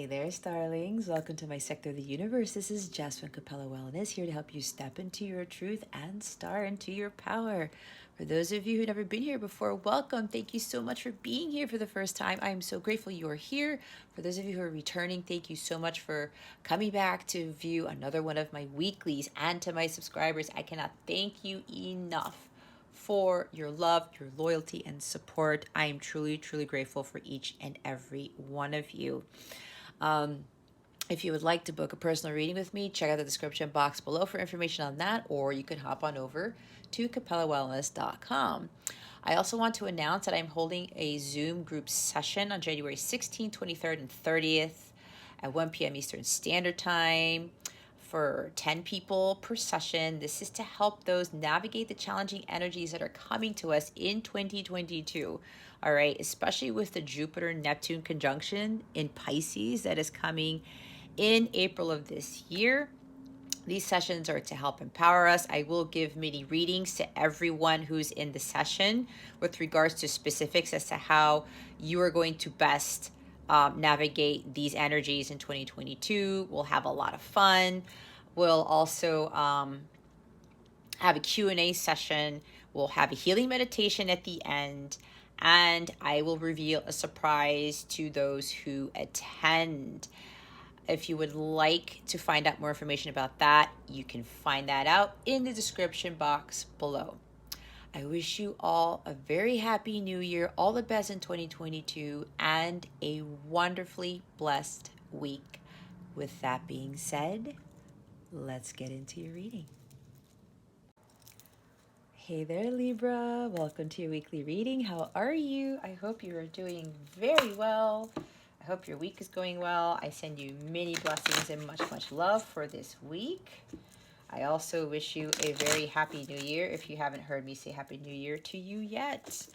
Hey there, starlings. Welcome to my sector of the universe. This is Jasmine Capella Wellness, here to help you step into your truth and star into your power. For those of you who've never been here before, welcome. Thank you so much for being here for the first time. I am so grateful you are here. For those of you who are returning, thank you so much for coming back to view another one of my weeklies. And to my subscribers, I cannot thank you enough for your love, your loyalty, and support. I am truly, truly grateful for each and every one of you. If you would like to book a personal reading with me, check out the description box below for information on that, or you could hop on over to capellawellness.com. I also want to announce that I'm holding a Zoom group session on January 16th, 23rd, and 30th at 1 p.m. Eastern Standard Time for 10 people per session. This is to help those navigate the challenging energies that are coming to us in 2022. All right, especially with the Jupiter-Neptune conjunction in Pisces that is coming in April of this year. These sessions are to help empower us. I will give mini readings to everyone who's in the session with regards to specifics as to how you are going to best navigate these energies in 2022. We'll have a lot of fun. We'll also have a Q&A session. We'll have a healing meditation at the end. And I will reveal a surprise to those who attend. If you would like to find out more information about that, you can find that out in the description box below. I wish you all a very happy new year, all the best in 2022, and a wonderfully blessed week. With that being said, let's get into your reading. Hey there, Libra. Welcome to your weekly reading. How are you? I hope you are doing very well. I hope your week is going well. I send you many blessings and much, much love for this week. I also wish you a very happy new year if you haven't heard me say happy new year to you yet.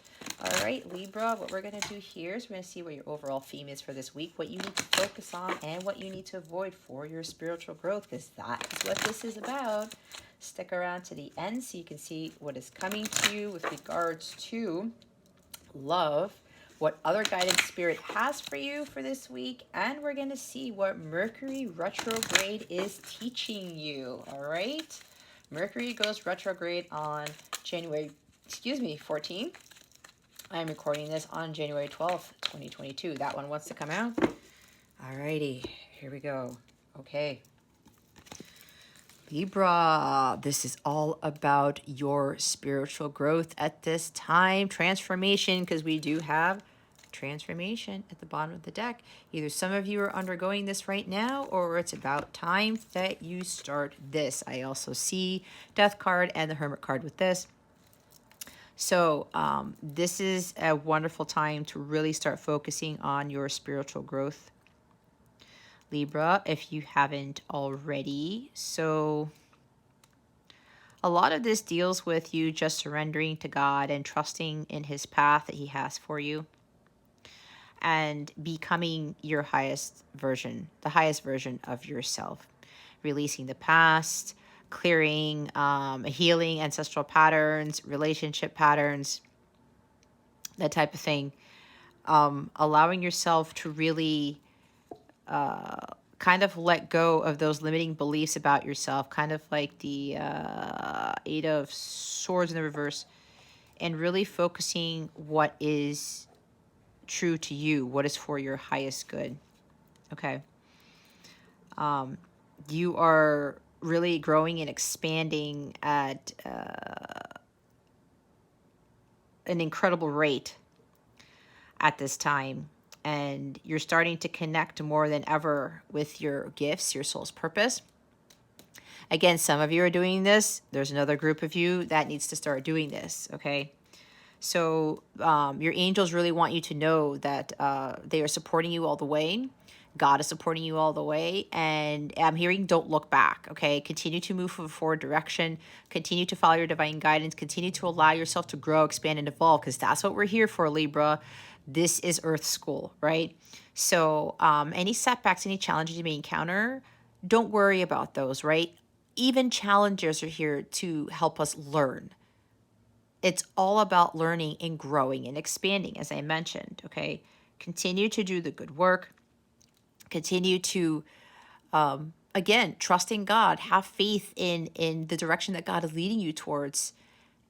All right, Libra, what we're going to do here is we're going to see what your overall theme is for this week, what you need to focus on, and what you need to avoid for your spiritual growth, because that is what this is about. Stick around to the end so you can see what is coming to you with regards to love, what other guidance spirit has for you for this week, and we're going to see what Mercury Retrograde is teaching you. All right, Mercury goes retrograde on January 14th. I'm recording this on January 12th, 2022. That one wants to come out. All righty, here we go. Okay, Libra, this is all about your spiritual growth at this time. Transformation, because we do have transformation at the bottom of the deck. Either some of you are undergoing this right now, or it's about time that you start this. I also see Death card and the Hermit card with this. So this is a wonderful time to really start focusing on your spiritual growth, Libra, if you haven't already. So a lot of this deals with you just surrendering to God and trusting in his path that he has for you and becoming your highest version, the highest version of yourself, releasing the past, clearing, healing ancestral patterns, relationship patterns, that type of thing. Allowing yourself to really kind of let go of those limiting beliefs about yourself, kind of like the Eight of Swords in the reverse, and really focusing what is true to you, what is for your highest good. Okay. You are really growing and expanding at an incredible rate at this time. And you're starting to connect more than ever with your gifts, your soul's purpose. Again, some of you are doing this. There's another group of you that needs to start doing this, okay? So your angels really want you to know that they are supporting you all the way. God is supporting you all the way. And I'm hearing don't look back, okay? Continue to move in a forward direction. Continue to follow your divine guidance. Continue to allow yourself to grow, expand, and evolve, because that's what we're here for, Libra. This is Earth School, right? So any setbacks, any challenges you may encounter, don't worry about those, right? Even challenges are here to help us learn. It's all about learning and growing and expanding, as I mentioned, okay? Continue to do the good work. Continue to, again, trust in God, have faith in the direction that God is leading you towards.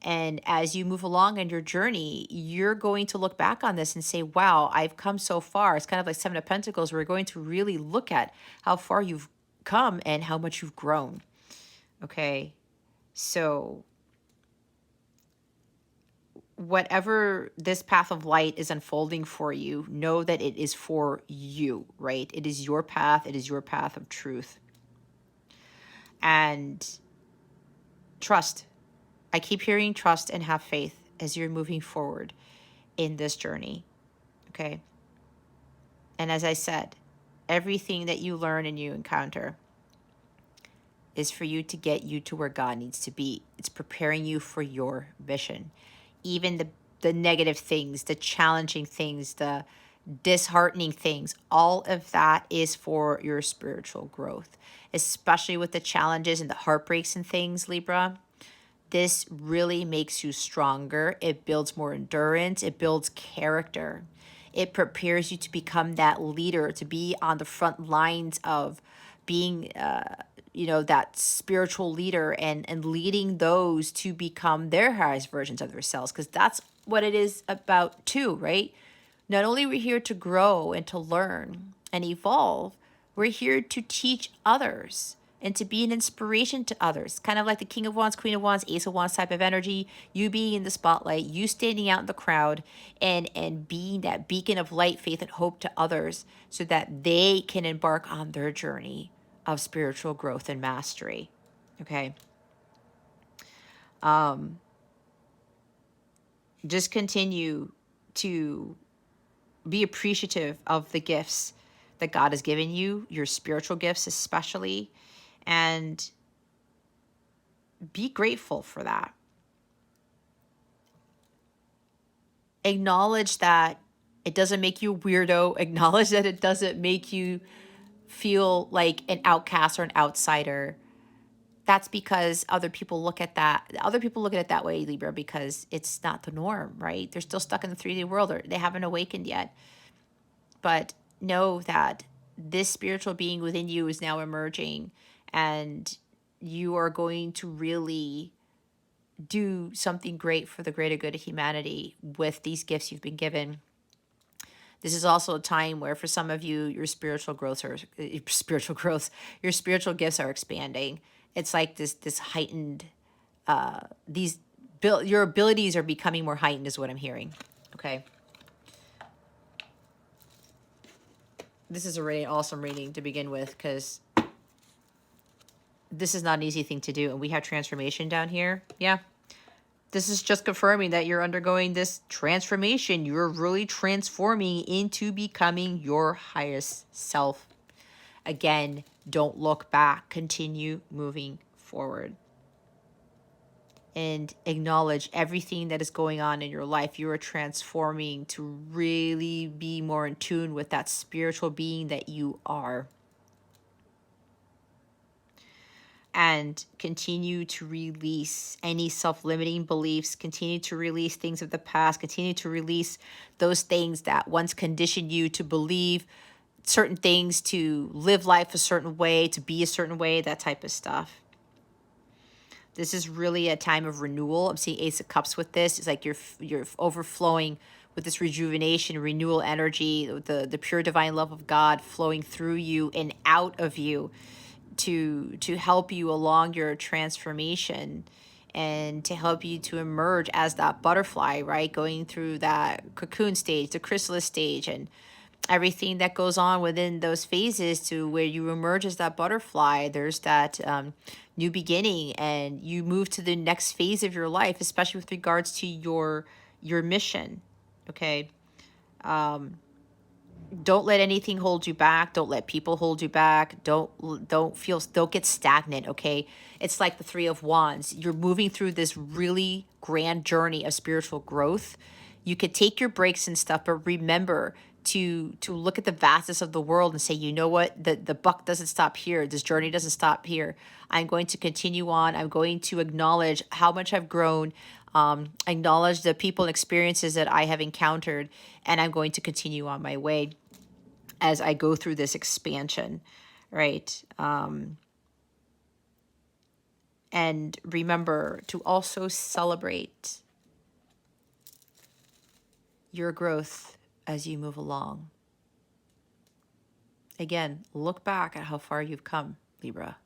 And as you move along on your journey, you're going to look back on this and say, wow, I've come so far. It's kind of like Seven of Pentacles. We're going to really look at how far you've come and how much you've grown. Okay. So whatever this path of light is unfolding for you, know that it is for you, right? It is your path. It is your path of truth. And trust. I keep hearing trust and have faith as you're moving forward in this journey. Okay. And as I said, everything that you learn and you encounter is for you to get you to where God needs to be. It's preparing you for your mission. Even the negative things, the challenging things, the disheartening things, all of that is for your spiritual growth, especially with the challenges and the heartbreaks and things, Libra. This really makes you stronger. It builds more endurance. It builds character. It prepares you to become that leader, to be on the front lines of being, that spiritual leader and leading those to become their highest versions of themselves. Because that's what it is about too, right? Not only are we here to grow and to learn and evolve, we're here to teach others and to be an inspiration to others. Kind of like the King of Wands, Queen of Wands, Ace of Wands type of energy. You being in the spotlight, you standing out in the crowd and being that beacon of light, faith, and hope to others so that they can embark on their journey of spiritual growth and mastery. Okay. Just continue to be appreciative of the gifts that God has given you, your spiritual gifts especially, and be grateful for that. Acknowledge that it doesn't make you a weirdo. Acknowledge that it doesn't make you feel like an outcast or an outsider. That's because other people look at that. Other people look at it that way, Libra, because it's not the norm, right? They're still stuck in the 3D world, or they haven't awakened yet. But know that this spiritual being within you is now emerging, and you are going to really do something great for the greater good of humanity with these gifts you've been given. This is also a time where, for some of you, your spiritual gifts are expanding. It's like this heightened, your abilities are becoming more heightened, is what I'm hearing. Okay. This is a really awesome reading to begin with, because this is not an easy thing to do. And we have transformation down here. Yeah. This is just confirming that you're undergoing this transformation. You're really transforming into becoming your highest self. Again, don't look back. Continue moving forward. And acknowledge everything that is going on in your life. You are transforming to really be more in tune with that spiritual being that you are. And continue to release any self-limiting beliefs, continue to release things of the past, continue to release those things that once conditioned you to believe certain things, to live life a certain way, to be a certain way, that type of stuff. This is really a time of renewal. I'm seeing Ace of Cups with this. It's like you're overflowing with this rejuvenation, renewal energy, the pure divine love of God flowing through you and out of you, to help you along your transformation and to help you to emerge as that butterfly, right? Going through that cocoon stage, the chrysalis stage, and everything that goes on within those phases to where you emerge as that butterfly. There's that new beginning, and you move to the next phase of your life, especially with regards to your mission. Okay. Don't let anything hold you back. Don't let people hold you back. Don't get stagnant, okay? It's like the Three of Wands. You're moving through this really grand journey of spiritual growth. You could take your breaks and stuff, but remember to look at the vastness of the world and say, you know what? The buck doesn't stop here. This journey doesn't stop here. I'm going to continue on. I'm going to acknowledge how much I've grown, acknowledge the people and experiences that I have encountered, and I'm going to continue on my way. as I go through this expansion, right? And remember to also celebrate your growth as you move along. Again, look back at how far you've come, Libra.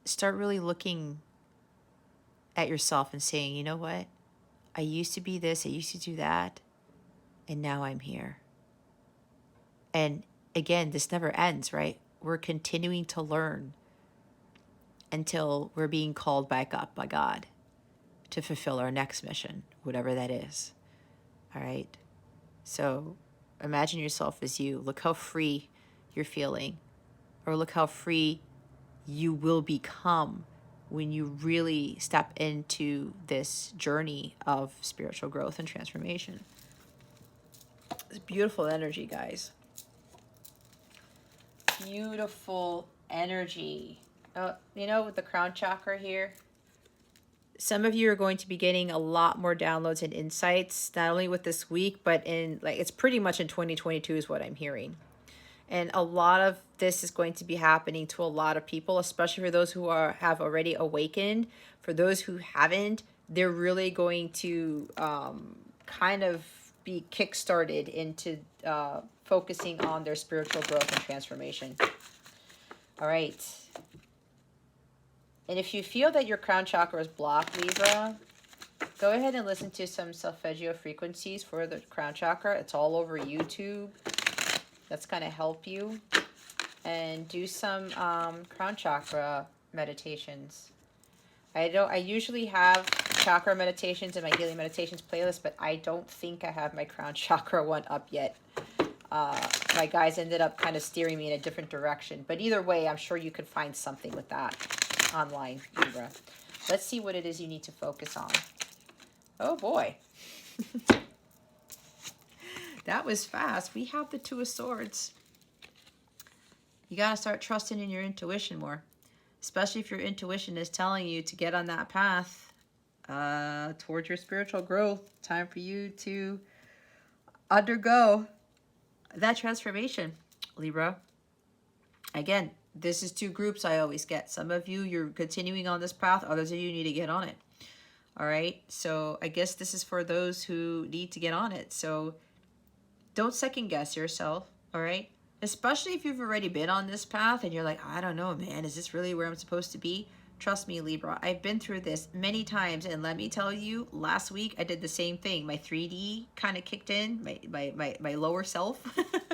Start really looking at yourself and saying, you know what? I used to be this, I used to do that, and now I'm here. And again, this never ends, right? We're continuing to learn until we're being called back up by God to fulfill our next mission, whatever that is. All right? So imagine yourself as you. Look how free you're feeling, or look how free you will become when you really step into this journey of spiritual growth and transformation. It's beautiful energy, guys. Beautiful energy. You know, with the crown chakra here, some of you are going to be getting a lot more downloads and insights, not only with this week, but in it's pretty much in 2022 is what I'm hearing. And a lot of this is going to be happening to a lot of people, especially for those who have already awakened. For those who haven't, they're really going to kind of be kickstarted into focusing on their spiritual growth and transformation. All right. And if you feel that your crown chakra is blocked, Libra, go ahead and listen to some solfeggio frequencies for the crown chakra. It's all over YouTube. That's going to help you. And do some crown chakra meditations. I usually have chakra meditations in my healing meditations playlist, but I don't think I have my crown chakra one up yet. My guys ended up kind of steering me in a different direction. But either way, I'm sure you could find something with that online, Libra. Let's see what it is you need to focus on. Oh boy. That was fast. We have the Two of Swords. You got to start trusting in your intuition more, especially if your intuition is telling you to get on that path towards your spiritual growth. Time for you to undergo that transformation, Libra. Again, this is two groups I always get. Some of you, you're continuing on this path. Others of you need to get on it. All right. So I guess this is for those who need to get on it. So don't second guess yourself. All right. Especially if you've already been on this path and you're like, I don't know, man, is this really where I'm supposed to be? Trust me, Libra, I've been through this many times. And let me tell you, last week I did the same thing. My 3D kind of kicked in, my lower self,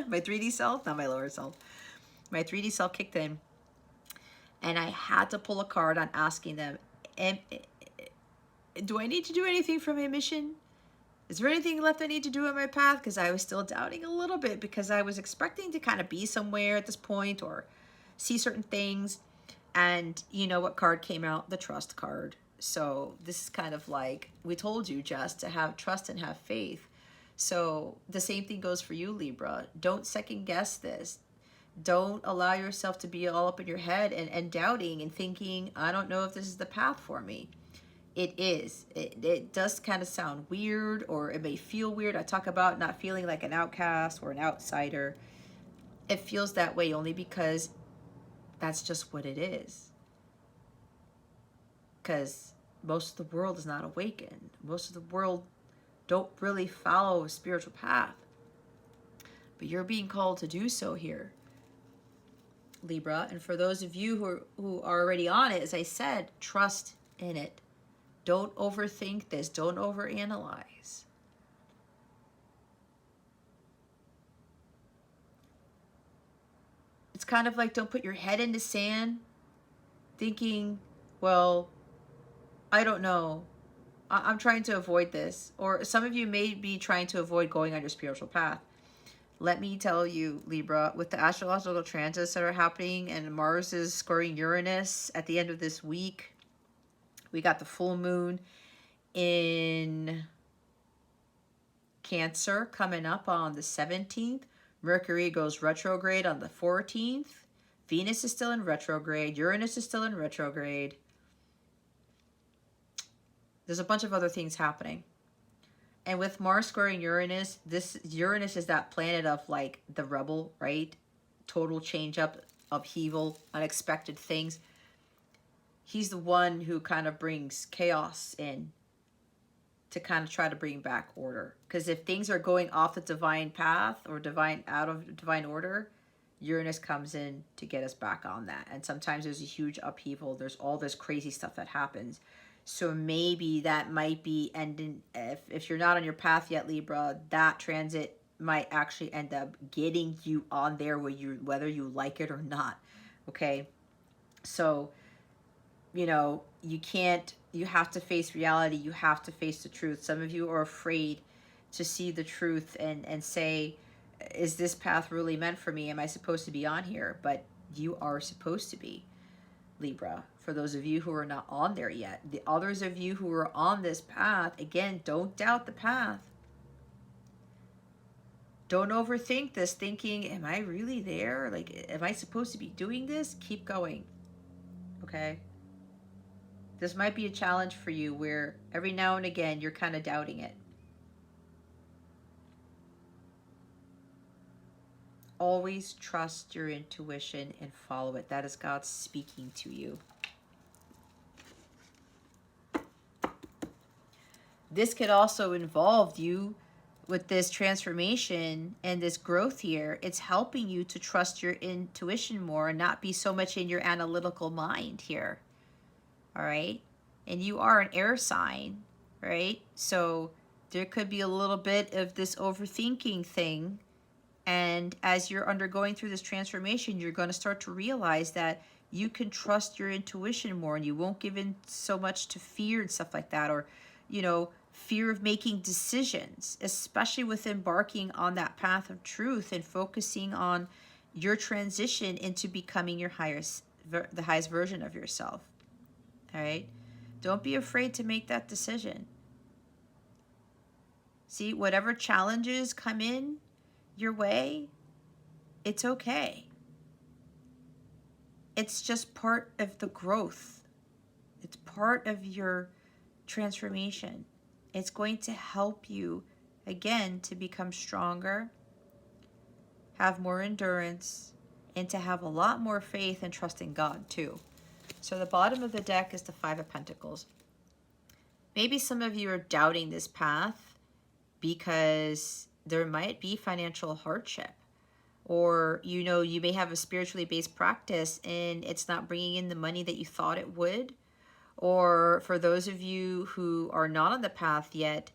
my 3D self, not my lower self. My 3D self kicked in. And I had to pull a card on asking them, do I need to do anything for my mission? Is there anything left I need to do on my path? Because I was still doubting a little bit, because I was expecting to kind of be somewhere at this point or see certain things. And you know what card came out? The trust card. So this is kind of like, we told you just to have trust and have faith. So the same thing goes for you, Libra. Don't second guess this. Don't allow yourself to be all up in your head and doubting and thinking, I don't know if this is the path for me. It is. It does kind of sound weird, or it may feel weird. I talk about not feeling like an outcast or an outsider. It feels that way only because that's just what it is. Because most of the world is not awakened. Most of the world don't really follow a spiritual path. But you're being called to do so here, Libra. And for those of you who are already on it, as I said, trust in it. Don't overthink this. Don't overanalyze. It's kind of like, don't put your head in the sand thinking, well, I don't know. I'm trying to avoid this. Or some of you may be trying to avoid going on your spiritual path. Let me tell you, Libra, with the astrological transits that are happening and Mars is squaring Uranus at the end of this week, we got the full moon in Cancer coming up on the 17th. Mercury goes retrograde on the 14th. Venus is still in retrograde. Uranus is still in retrograde. There's a bunch of other things happening. And with Mars squaring Uranus, this Uranus is that planet of like the rebel, right? Total change up, upheaval, unexpected things. He's the one who kind of brings chaos in to kind of try to bring back order. Because if things are going off the divine path or divine out of divine order, Uranus comes in to get us back on that. And sometimes there's a huge upheaval. There's all this crazy stuff that happens. So maybe that might be ending. If you're not on your path yet, Libra, that transit might actually end up getting you on there whether you like it or not. Okay. So, you have to face reality. You have to face the truth. Some of you are afraid to see the truth and say, is this path really meant for me? Am I supposed to be on here? But you are supposed to be, Libra. For those of you who are not on there yet, the others of you who are on this path, again, don't doubt the path. Don't overthink this, thinking, am I really there? Like, am I supposed to be doing this? Keep going. Okay? This might be a challenge for you where every now and again you're kind of doubting it. Always trust your intuition and follow it. That is God speaking to you. This could also involve you with this transformation and this growth here. It's helping you to trust your intuition more and not be so much in your analytical mind here. All right? And you are an air sign, right? So there could be a little bit of this overthinking thing. And as you're undergoing through this transformation, you're going to start to realize that you can trust your intuition more and you won't give in so much to fear and stuff like that, or, fear of making decisions, especially with embarking on that path of truth and focusing on your transition into becoming the highest version of yourself. All right? Don't be afraid to make that decision. See, whatever challenges come in your way, it's okay. It's just part of the growth. It's part of your transformation. It's going to help you, again, to become stronger, have more endurance, and to have a lot more faith and trust in God, too. So the bottom of the deck is the Five of Pentacles. Maybe some of you are doubting this path because there might be financial hardship. Or, you may have a spiritually based practice and it's not bringing in the money that you thought it would. Or for those of you who are not on the path yet,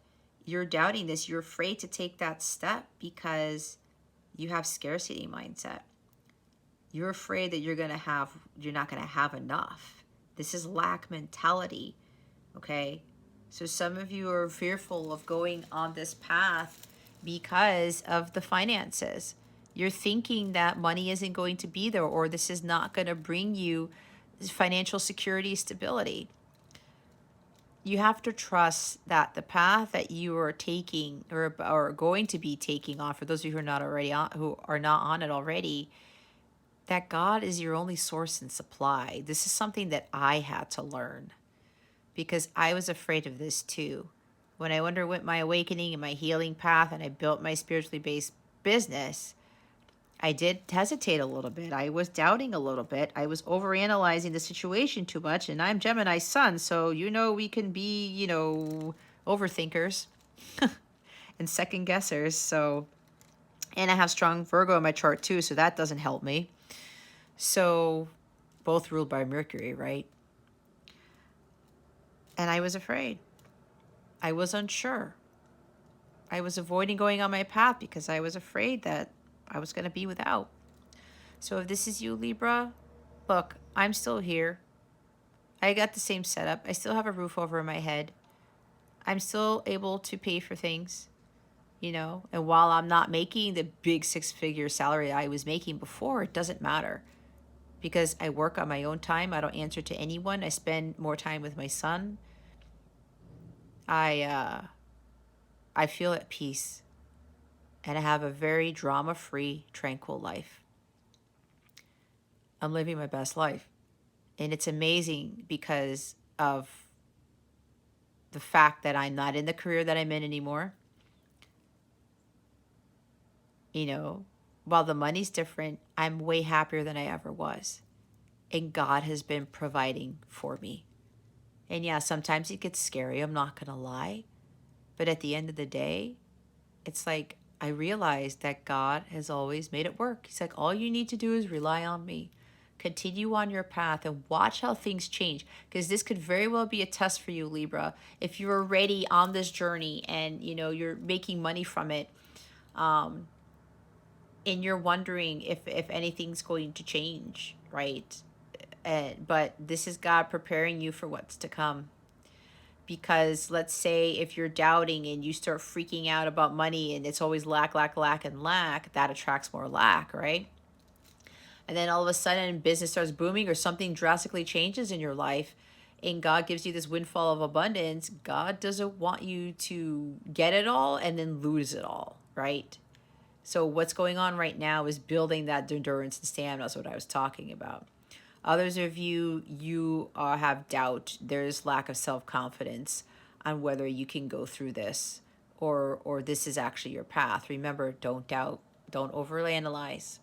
you're doubting this. You're afraid to take that step because you have scarcity mindset. You're afraid that you're not going to have enough. This is lack mentality, okay? So some of you are fearful of going on this path because of the finances. You're thinking that money isn't going to be there, or this is not going to bring you financial security, stability. You have to trust that the path that you are taking or are going to be taking on, for those of you who are not on it already, that God is your only source and supply. This is something that I had to learn because I was afraid of this too. When I underwent my awakening and my healing path and I built my spiritually based business, I did hesitate a little bit. I was doubting a little bit. I was overanalyzing the situation too much. And I'm Gemini's sun, so we can be, overthinkers and second guessers. So, and I have strong Virgo in my chart too, so that doesn't help me. So, both ruled by Mercury, right? And I was afraid. I was unsure. I was avoiding going on my path because I was afraid that I was going to be without. So if this is you, Libra, look, I'm still here. I got the same setup. I still have a roof over my head. I'm still able to pay for things, and while I'm not making the big 6-figure salary I was making before, it doesn't matter because I work on my own time. I don't answer to anyone. I spend more time with my son. I feel at peace. And I have a very drama-free, tranquil life. I'm living my best life. And it's amazing because of the fact that I'm not in the career that I'm in anymore. You know, while the money's different, I'm way happier than I ever was. And God has been providing for me. And yeah, sometimes it gets scary, I'm not going to lie. But at the end of the day, it's like I realized that God has always made it work. He's like, all you need to do is rely on me. Continue on your path and watch how things change. Because this could very well be a test for you, Libra. If you're already on this journey and you're making money from it, um, and you're wondering if anything's going to change, right? But this is God preparing you for what's to come. Because let's say if you're doubting and you start freaking out about money and it's always lack, lack, lack, and lack, that attracts more lack, right? And then all of a sudden business starts booming or something drastically changes in your life and God gives you this windfall of abundance. God doesn't want you to get it all and then lose it all, right? So what's going on right now is building that endurance and stamina. That's what I was talking about. Others of you have doubt. There's lack of self-confidence on whether you can go through this or this is actually your path. Remember, don't doubt. Don't overanalyze.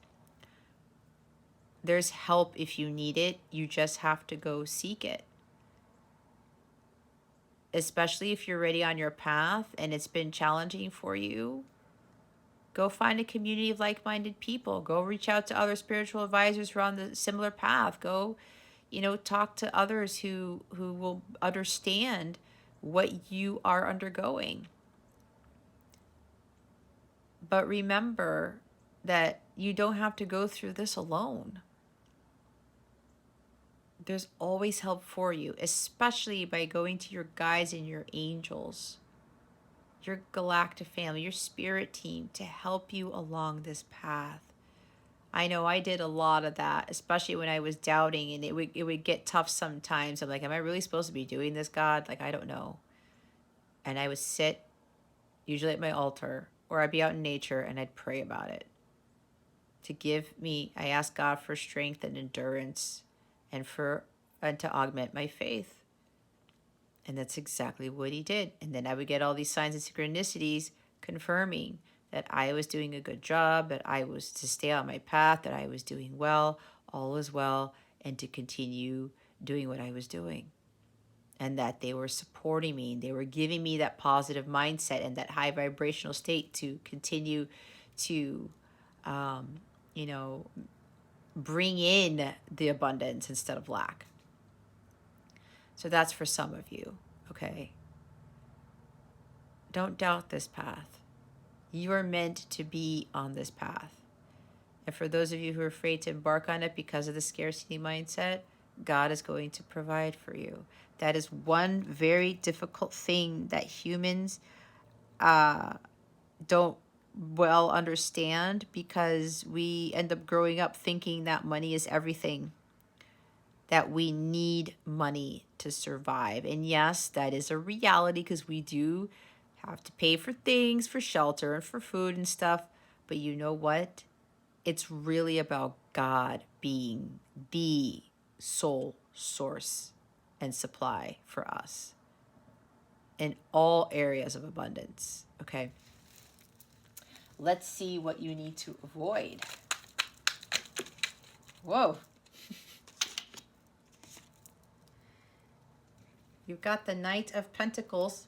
There's help if you need it. You just have to go seek it. Especially if you're already on your path and it's been challenging for you. Go find a community of like-minded people. Go reach out to other spiritual advisors who are on the similar path. Go, talk to others who will understand what you are undergoing. But remember that you don't have to go through this alone. There's always help for you, especially by going to your guides and your angels, your galactic family, your spirit team to help you along this path. I know I did a lot of that, especially when I was doubting and it would get tough sometimes. I'm like, am I really supposed to be doing this, God? Like, I don't know. And I would sit usually at my altar or I'd be out in nature and I'd pray about it. I ask God for strength and endurance and to augment my faith. And that's exactly what he did. And then I would get all these signs and synchronicities confirming that I was doing a good job, that I was to stay on my path, that I was doing well, all is well, and to continue doing what I was doing. And that they were supporting me. They were giving me that positive mindset and that high vibrational state to continue to, bring in the abundance instead of lack. So that's for some of you, okay? Don't doubt this path. You are meant to be on this path. And for those of you who are afraid to embark on it because of the scarcity mindset, God is going to provide for you. That is one very difficult thing that humans don't well understand, because we end up growing up thinking that money is everything, that we need money to survive. And yes, that is a reality because we do have to pay for things, for shelter and for food and stuff. But you know what? It's really about God being the sole source and supply for us in all areas of abundance. Okay. Let's see what you need to avoid. Whoa. You've got the Knight of Pentacles.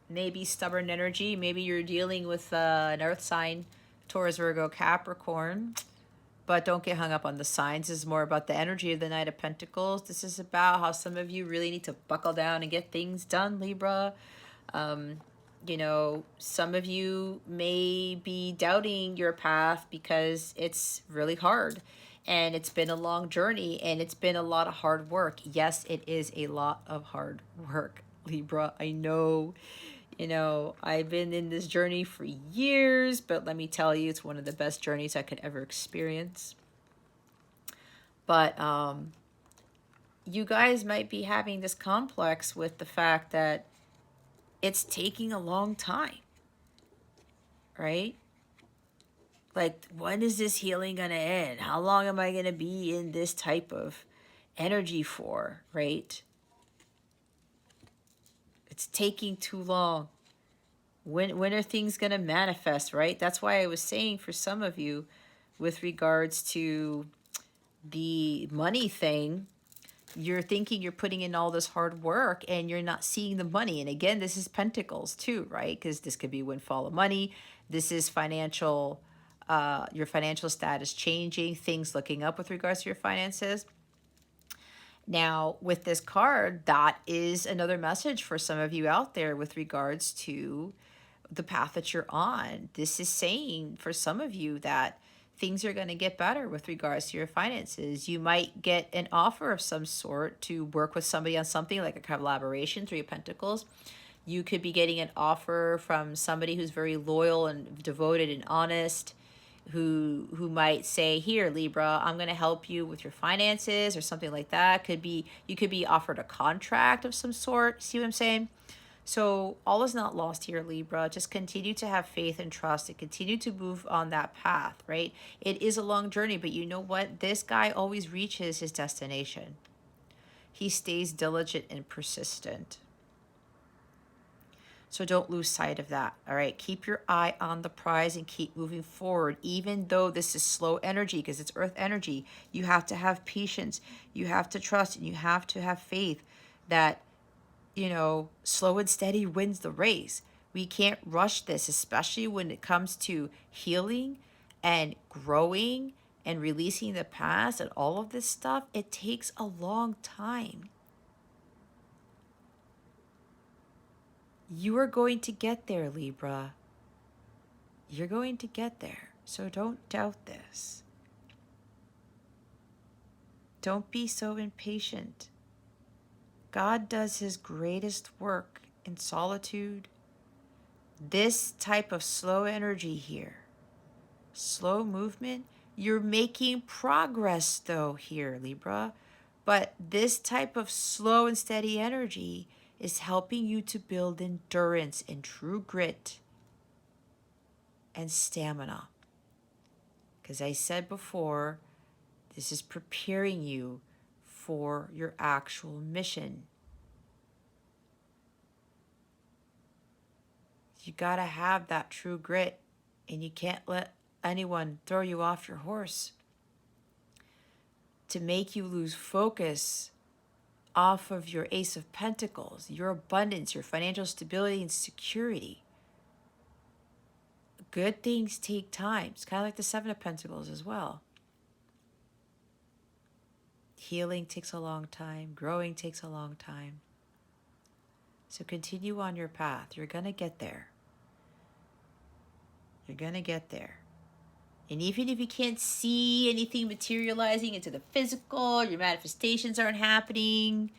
Maybe stubborn energy. Maybe you're dealing with an earth sign, Taurus, Virgo, Capricorn. But don't get hung up on the signs. This is more about the energy of the Knight of Pentacles. This is about how some of you really need to buckle down and get things done, Libra. Some of you may be doubting your path because it's really hard. And it's been a long journey and it's been a lot of hard work. Yes, it is a lot of hard work, Libra. I know, I've been in this journey for years, but let me tell you, it's one of the best journeys I could ever experience. But you guys might be having this complex with the fact that it's taking a long time, right? Like, when is this healing going to end? How long am I going to be in this type of energy for, right? It's taking too long. When are things going to manifest, right? That's why I was saying for some of you with regards to the money thing, you're thinking you're putting in all this hard work and you're not seeing the money. And again, this is Pentacles too, right? Because this could be windfall of money. This is financial, your financial status changing, things looking up with regards to your finances. Now, with this card, that is another message for some of you out there with regards to the path that you're on. This is saying for some of you that things are going to get better with regards to your finances. You might get an offer of some sort to work with somebody on something like a collaboration, Three of Pentacles. You could be getting an offer from somebody who's very loyal and devoted and honest, who might say, here, Libra, I'm going to help you with your finances or something like that. Could be, you could be offered a contract of some sort. See what I'm saying? So all is not lost here, Libra. Just continue to have faith and trust and continue to move on that path, right? It is a long journey, but you know what? This guy always reaches his destination. He stays diligent and persistent. So don't lose sight of that, all right? Keep your eye on the prize and keep moving forward. Even though this is slow energy, because it's earth energy, you have to have patience. You have to trust and you have to have faith that, you know, slow and steady wins the race. We can't rush this, especially when it comes to healing and growing and releasing the past and all of this stuff. It takes a long time. You are going to get there, Libra. You're going to get there. So don't doubt this. Don't be so impatient. God does his greatest work in solitude. This type of slow energy here, slow movement, you're making progress though here, Libra. But this type of slow and steady energy is helping you to build endurance and true grit and stamina. Because I said before, this is preparing you for your actual mission. You got to have that true grit, and you can't let anyone throw you off your horse to make you lose focus off of your Ace of Pentacles, your abundance, your financial stability and security. Good things take time. It's kind of like the Seven of Pentacles as well. Healing takes a long time. Growing takes a long time. So continue on your path. You're going to get there. You're going to get there. And even if you can't see anything materializing into the physical, your manifestations aren't happening,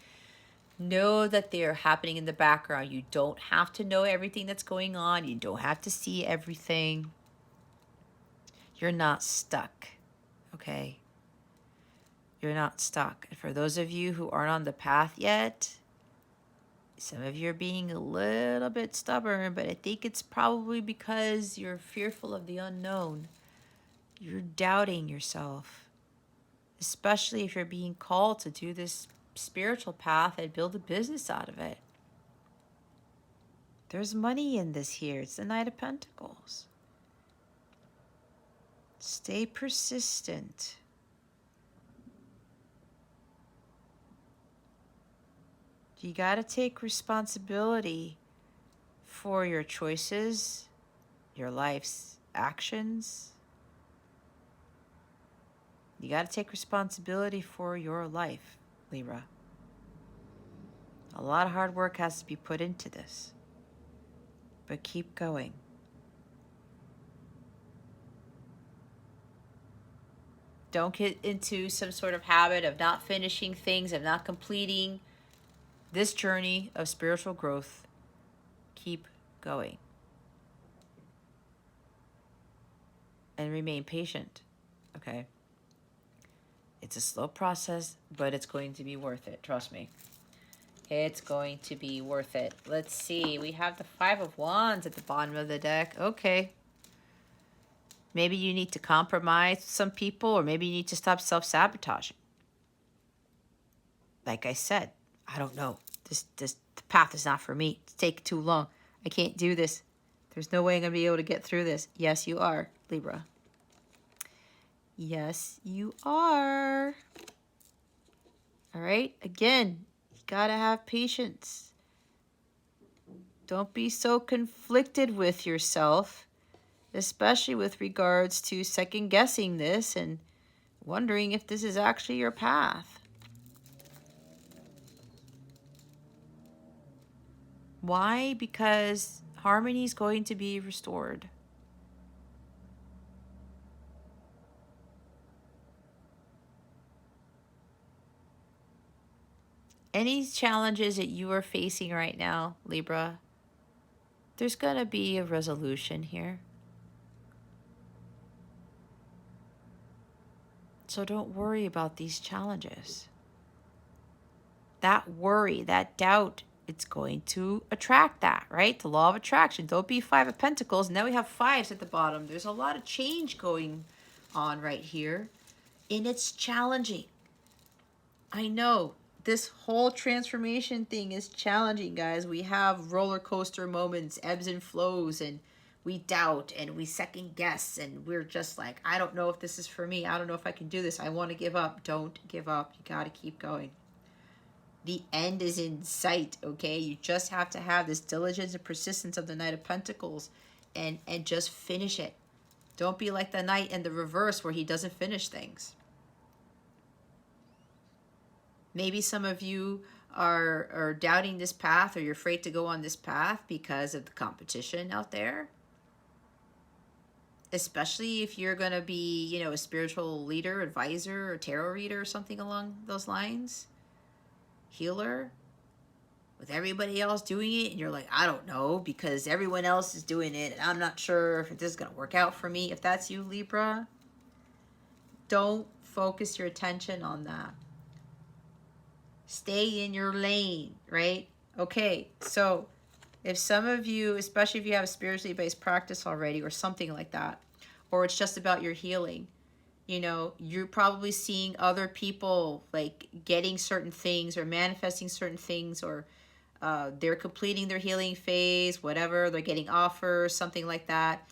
know that they are happening in the background. You don't have to know everything that's going on. You don't have to see everything. You're not stuck, okay? You're not stuck. And for those of you who aren't on the path yet, some of you are being a little bit stubborn, but I think it's probably because you're fearful of the unknown. You're doubting yourself, especially if you're being called to do this spiritual path and build a business out of it. There's money in this here. It's the Knight of Pentacles. Stay persistent. You got to take responsibility for your choices, your life's actions. You got to take responsibility for your life, Libra. A lot of hard work has to be put into this. But keep going. Don't get into some sort of habit of not finishing things, of not completing this journey of spiritual growth. Keep going. And remain patient, okay? It's a slow process, but it's going to be worth it. Trust me. It's going to be worth it. Let's see. We have the Five of Wands at the bottom of the deck. Okay. Maybe you need to compromise with some people, or maybe you need to stop self-sabotaging. Like I said, I don't know. This the path is not for me. It's taking too long. I can't do this. There's no way I'm going to be able to get through this. Yes, you are, Libra. Yes, you are. All right. Again, you got to have patience. Don't be so conflicted with yourself, especially with regards to second guessing this and wondering if this is actually your path. Why? Because harmony is going to be restored. Any challenges that you are facing right now, Libra, there's going to be a resolution here. So don't worry about these challenges. That worry, that doubt, it's going to attract that, right? The law of attraction. Don't be Five of Pentacles. Now we have fives at the bottom. There's a lot of change going on right here. And it's challenging. I know this whole transformation thing is challenging, guys. We have roller coaster moments, ebbs and flows, and we doubt and we second guess, and we're just like, I don't know if this is for me. I don't know if I can do this. I want to give up. Don't give up. You got to keep going. The end is in sight, okay? You just have to have this diligence and persistence of the Knight of Pentacles and just finish it. Don't be like the Knight in the reverse where he doesn't finish things. Maybe some of you are doubting this path, or you're afraid to go on this path because of the competition out there. Especially if you're going to be, you know, a spiritual leader, advisor, or tarot reader or something along those lines. Healer. With everybody else doing it, and you're like, I don't know, because everyone else is doing it, and I'm not sure if this is going to work out for me. If that's you, Libra, don't focus your attention on that. Stay in your lane, right? Okay, so if some of you, especially if you have a spiritually based practice already or something like that, or it's just about your healing, you know, you're probably seeing other people like getting certain things or manifesting certain things, or they're completing their healing phase, whatever, they're getting offers, something like that.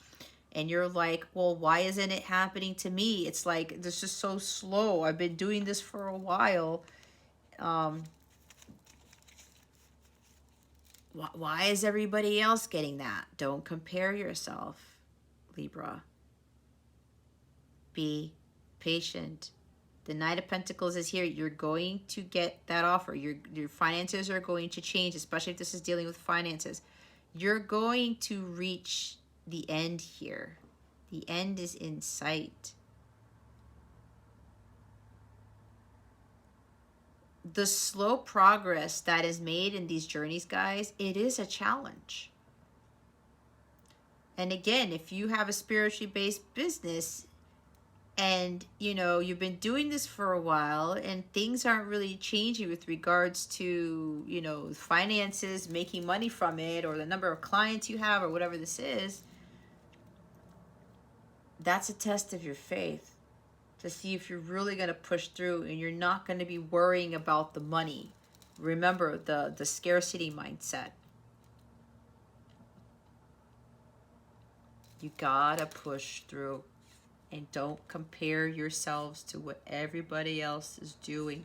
And you're like, well, why isn't it happening to me? It's like, this is so slow. I've been doing this for a while. Why is everybody else getting that? Don't compare yourself, Libra. Be patient. The Knight of Pentacles is here. You're going to get that offer. Your finances are going to change, especially if this is dealing with finances. You're going to reach the end here. The end is in sight. The slow progress that is made in these journeys, guys, it is a challenge. And again, if you have a spiritually based business, and you know you've been doing this for a while and things aren't really changing with regards to, you know, finances, making money from it, or the number of clients you have, or whatever this is, that's a test of your faith to see if you're really going to push through and you're not going to be worrying about the money. Remember the scarcity mindset. You gotta push through. And don't compare yourselves to what everybody else is doing.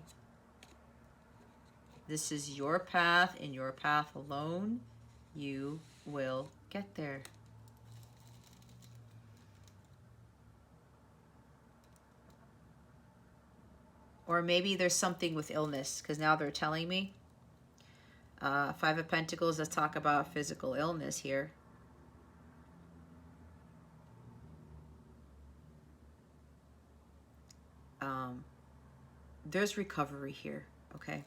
This is your path, and your path alone. You will get there. Or maybe there's something with illness, because now they're telling me. Five of Pentacles, let's talk about physical illness here. There's recovery here, okay?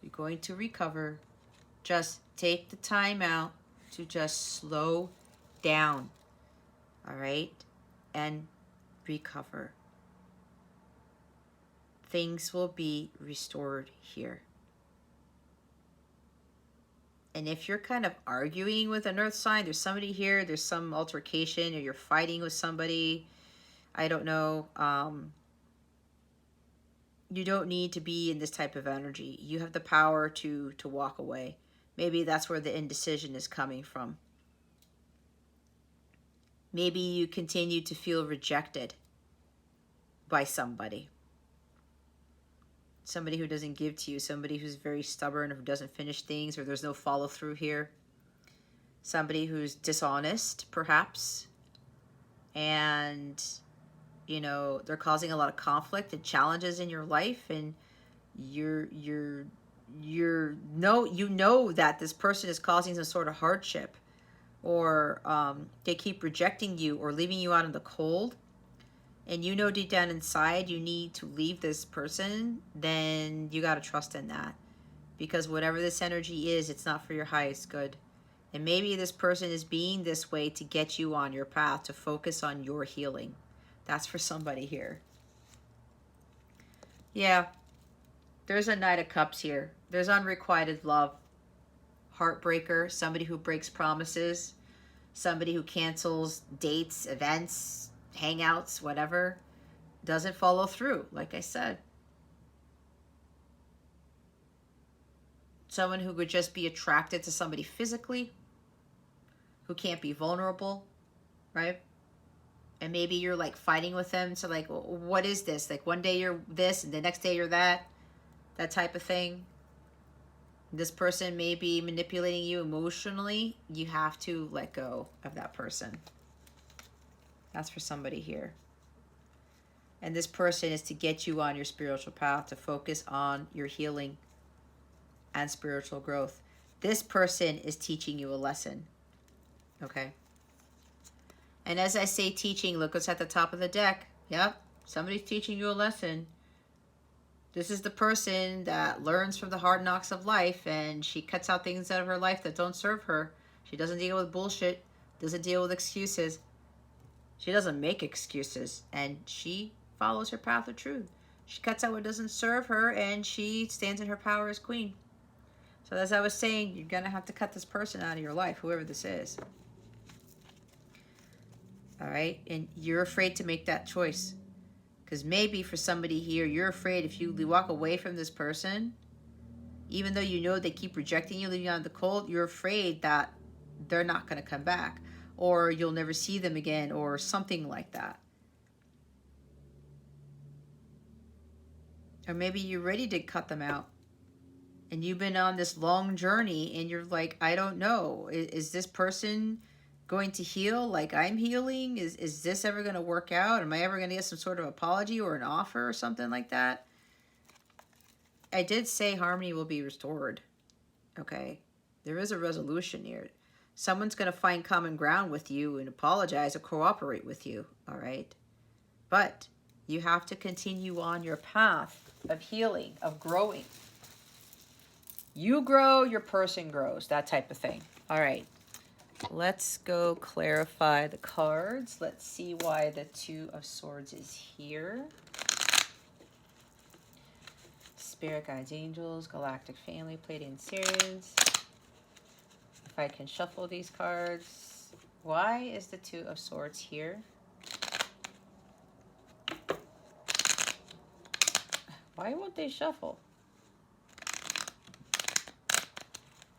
You're going to recover. Just take the time out to just slow down, all right? And recover. Things will be restored here. And if you're kind of arguing with an earth sign, there's somebody here, there's some altercation, or you're fighting with somebody, I don't know, you don't need to be in this type of energy. You have the power to walk away. Maybe that's where the indecision is coming from. Maybe you continue to feel rejected by somebody. Somebody who doesn't give to you, somebody who's very stubborn, or who doesn't finish things, or there's no follow through here. Somebody who's dishonest, perhaps. And, you know, they're causing a lot of conflict and challenges in your life, and you know that this person is causing some sort of hardship, or they keep rejecting you or leaving you out in the cold, and you know deep down inside you need to leave this person, then you got to trust in that, because whatever this energy is, it's not for your highest good. And maybe this person is being this way to get you on your path, to focus on your healing. That's for somebody here. Yeah, there's a Knight of Cups here. There's unrequited love. Heartbreaker, somebody who breaks promises, somebody who cancels dates, events, hangouts, whatever, doesn't follow through, like I said. Someone who would just be attracted to somebody physically, who can't be vulnerable, right? And maybe you're like fighting with them. So like, well, what is this? Like one day you're this and the next day you're that type of thing. This person may be manipulating you emotionally. You have to let go of that person. That's for somebody here. And this person is to get you on your spiritual path, to focus on your healing and spiritual growth. This person is teaching you a lesson. Okay. And as I say teaching, look what's at the top of the deck. Yep. Somebody's teaching you a lesson. This is the person that learns from the hard knocks of life, and she cuts out things out of her life that don't serve her. She doesn't deal with bullshit, doesn't deal with excuses. She doesn't make excuses, and she follows her path of truth. She cuts out what doesn't serve her, and she stands in her power as queen. So as I was saying, you're going to have to cut this person out of your life, whoever this is. All right? And you're afraid to make that choice. Because maybe for somebody here, you're afraid if you walk away from this person, even though you know they keep rejecting you, leaving you out in the cold, you're afraid that they're not going to come back, or you'll never see them again, or something like that. Or maybe you're ready to cut them out, and you've been on this long journey, and you're like, I don't know, is this person going to heal like I'm healing? Is this ever going to work out? Am I ever going to get some sort of apology or an offer or something like that? I did say harmony will be restored. Okay. There is a resolution here. Someone's going to find common ground with you and apologize or cooperate with you. All right. But you have to continue on your path of healing, of growing. You grow, your person grows, that type of thing. All right. Let's go clarify the cards. Let's see why the Two of Swords is here. Spirit guides, angels, galactic family, Pleiadian Sirians. If I can shuffle these cards. Why is the Two of Swords here? Why won't they shuffle?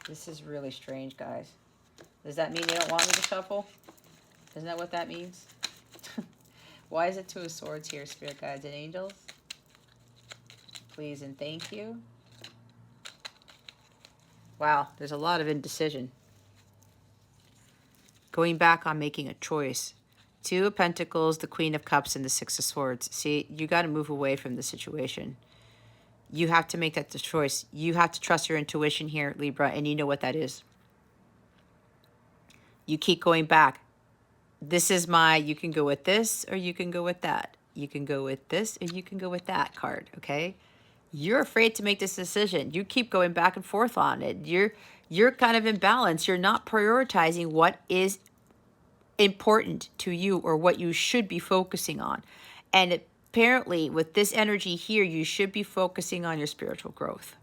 This is really strange, guys. Does that mean they don't want me to shuffle? Isn't that what that means? Why is it Two of Swords here, Spirit guides and angels? Please and thank you. Wow, there's a lot of indecision. Going back on making a choice. Two of Pentacles, the Queen of Cups, and the Six of Swords. See, you got to move away from the situation. You have to make that the choice. You have to trust your intuition here, Libra, and you know what that is. You keep going back. This is my, you can go with this or you can go with that. You can go with this or you can go with that card, okay? You're afraid to make this decision. You keep going back and forth on it. You're kind of in balance. You're not prioritizing what is important to you or what you should be focusing on. And apparently with this energy here, you should be focusing on your spiritual growth.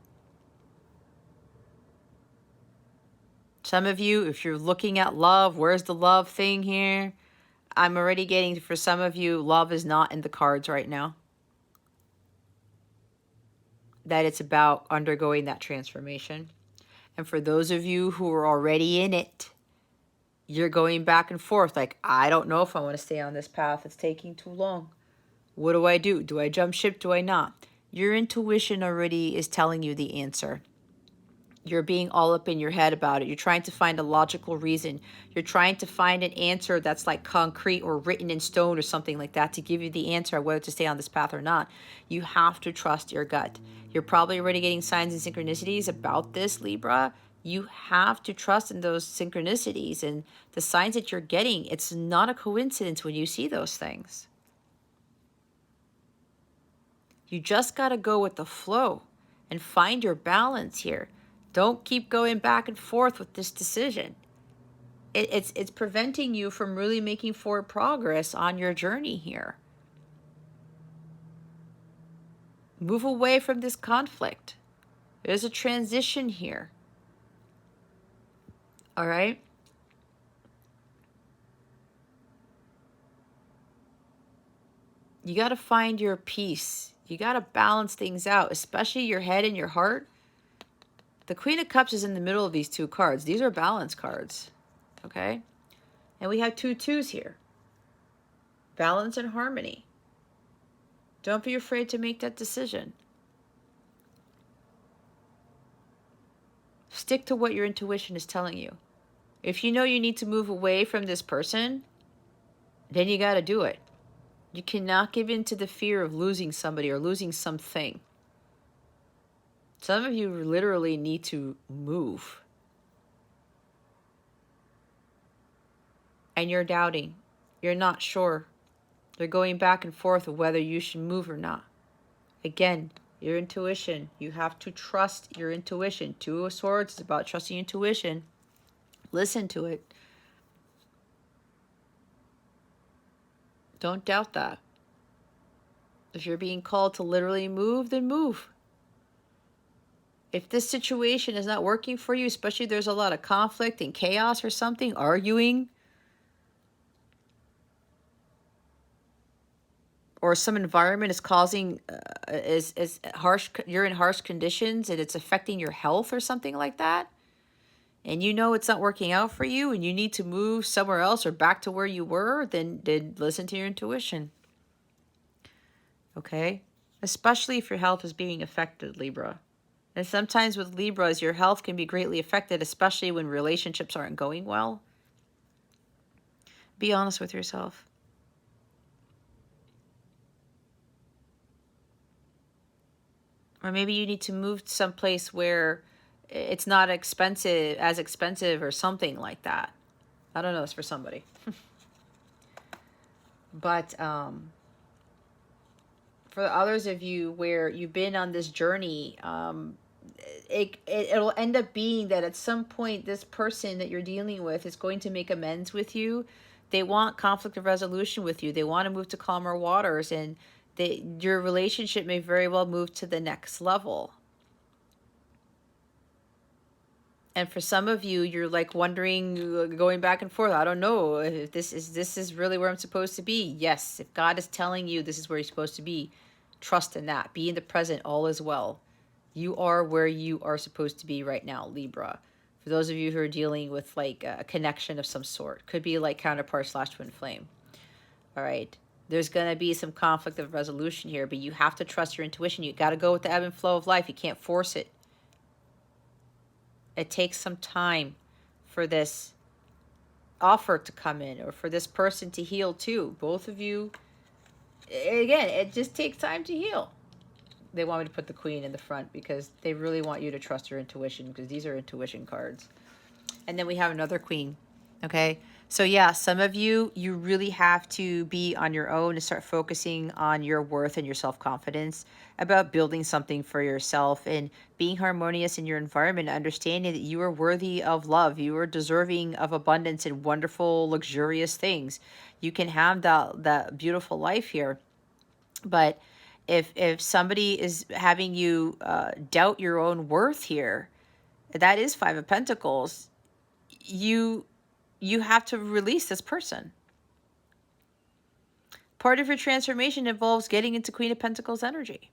Some of you, if you're looking at love, where's the love thing here? I'm already getting, for some of you, love is not in the cards right now. That it's about undergoing that transformation. And for those of you who are already in it, You're going back and forth like, I don't know if I want to stay on this path. It's taking too long. What do I do? Do I jump ship? Do I not? Your intuition already is telling you the answer. You're being all up in your head about it. You're trying to find a logical reason. You're trying to find an answer that's like concrete or written in stone or something like that to give you the answer of whether to stay on this path or not. You have to trust your gut. You're probably already getting signs and synchronicities about this, Libra. You have to trust in those synchronicities and the signs that you're getting. It's not a coincidence when you see those things. You just got to go with the flow and find your balance here. Don't keep going back and forth with this decision. It's preventing you from really making forward progress on your journey here. Move away from this conflict. There's a transition here. All right? You got to find your peace. You got to balance things out, especially your head and your heart. The Queen of Cups is in the middle of these two cards. These are balance cards. Okay? And we have 2 2s here. Balance and harmony. Don't be afraid to make that decision. Stick to what your intuition is telling you. If you know you need to move away from this person, then you got to do it. You cannot give in to the fear of losing somebody or losing something. Some of you literally need to move. And you're doubting. You're not sure. You're going back and forth of whether you should move or not. Again, your intuition. You have to trust your intuition. 2 of Swords is about trusting intuition. Listen to it. Don't doubt that. If you're being called to literally move, then move. If this situation is not working for you, especially if there's a lot of conflict and chaos or something, arguing, or some environment is causing, is harsh, you're in harsh conditions and it's affecting your health or something like that, and you know it's not working out for you and you need to move somewhere else or back to where you were, then listen to your intuition. Okay? Especially if your health is being affected, Libra. And sometimes with Libras, your health can be greatly affected, especially when relationships aren't going well. Be honest with yourself. Or maybe you need to move someplace where it's not as expensive or something like that. I don't know, it's for somebody. But for others of you where you've been on this journey, it'll end up being that at some point this person that you're dealing with is going to make amends with you. They want conflict of resolution with you. They want to move to calmer waters, and your relationship may very well move to the next level. And for some of you, you're like wondering, going back and forth, I don't know if this is really where I'm supposed to be. Yes, if God is telling you this is where you're supposed to be, trust in that. Be in the present, all is well. You are where you are supposed to be right now, Libra. For those of you who are dealing with like a connection of some sort, could be like counterpart / twin flame. All right. There's going to be some conflict of resolution here, but you have to trust your intuition. You got to go with the ebb and flow of life. You can't force it. It takes some time for this offer to come in or for this person to heal too. Both of you, again, it just takes time to heal. They want me to put the Queen in the front because they really want you to trust your intuition, because these are intuition cards. And then we have another Queen. Okay. So yeah, some of you really have to be on your own and start focusing on your worth and your self-confidence, about building something for yourself and being harmonious in your environment, understanding that you are worthy of love. You are deserving of abundance and wonderful, luxurious things. You can have that beautiful life here. But if somebody is having you doubt your own worth here, that is Five of Pentacles, you have to release this person. Part of your transformation involves getting into Queen of Pentacles energy,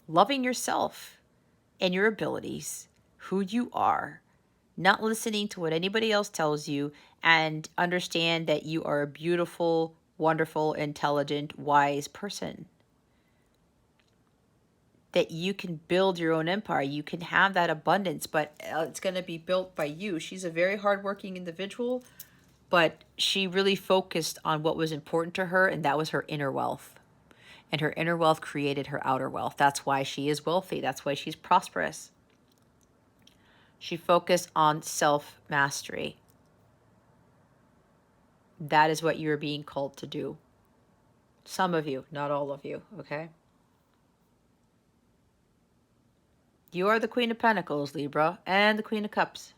loving yourself and your abilities, who you are, not listening to what anybody else tells you, and understand that you are a beautiful, wonderful, intelligent, wise person. That you can build your own empire. You can have that abundance, but it's going to be built by you. She's a very hardworking individual, but she really focused on what was important to her, and that was her inner wealth. And her inner wealth created her outer wealth. That's why she is wealthy. That's why she's prosperous. She focused on self-mastery. That is what you're being called to do. Some of you, not all of you, okay? You are the Queen of Pentacles, Libra, and the Queen of Cups.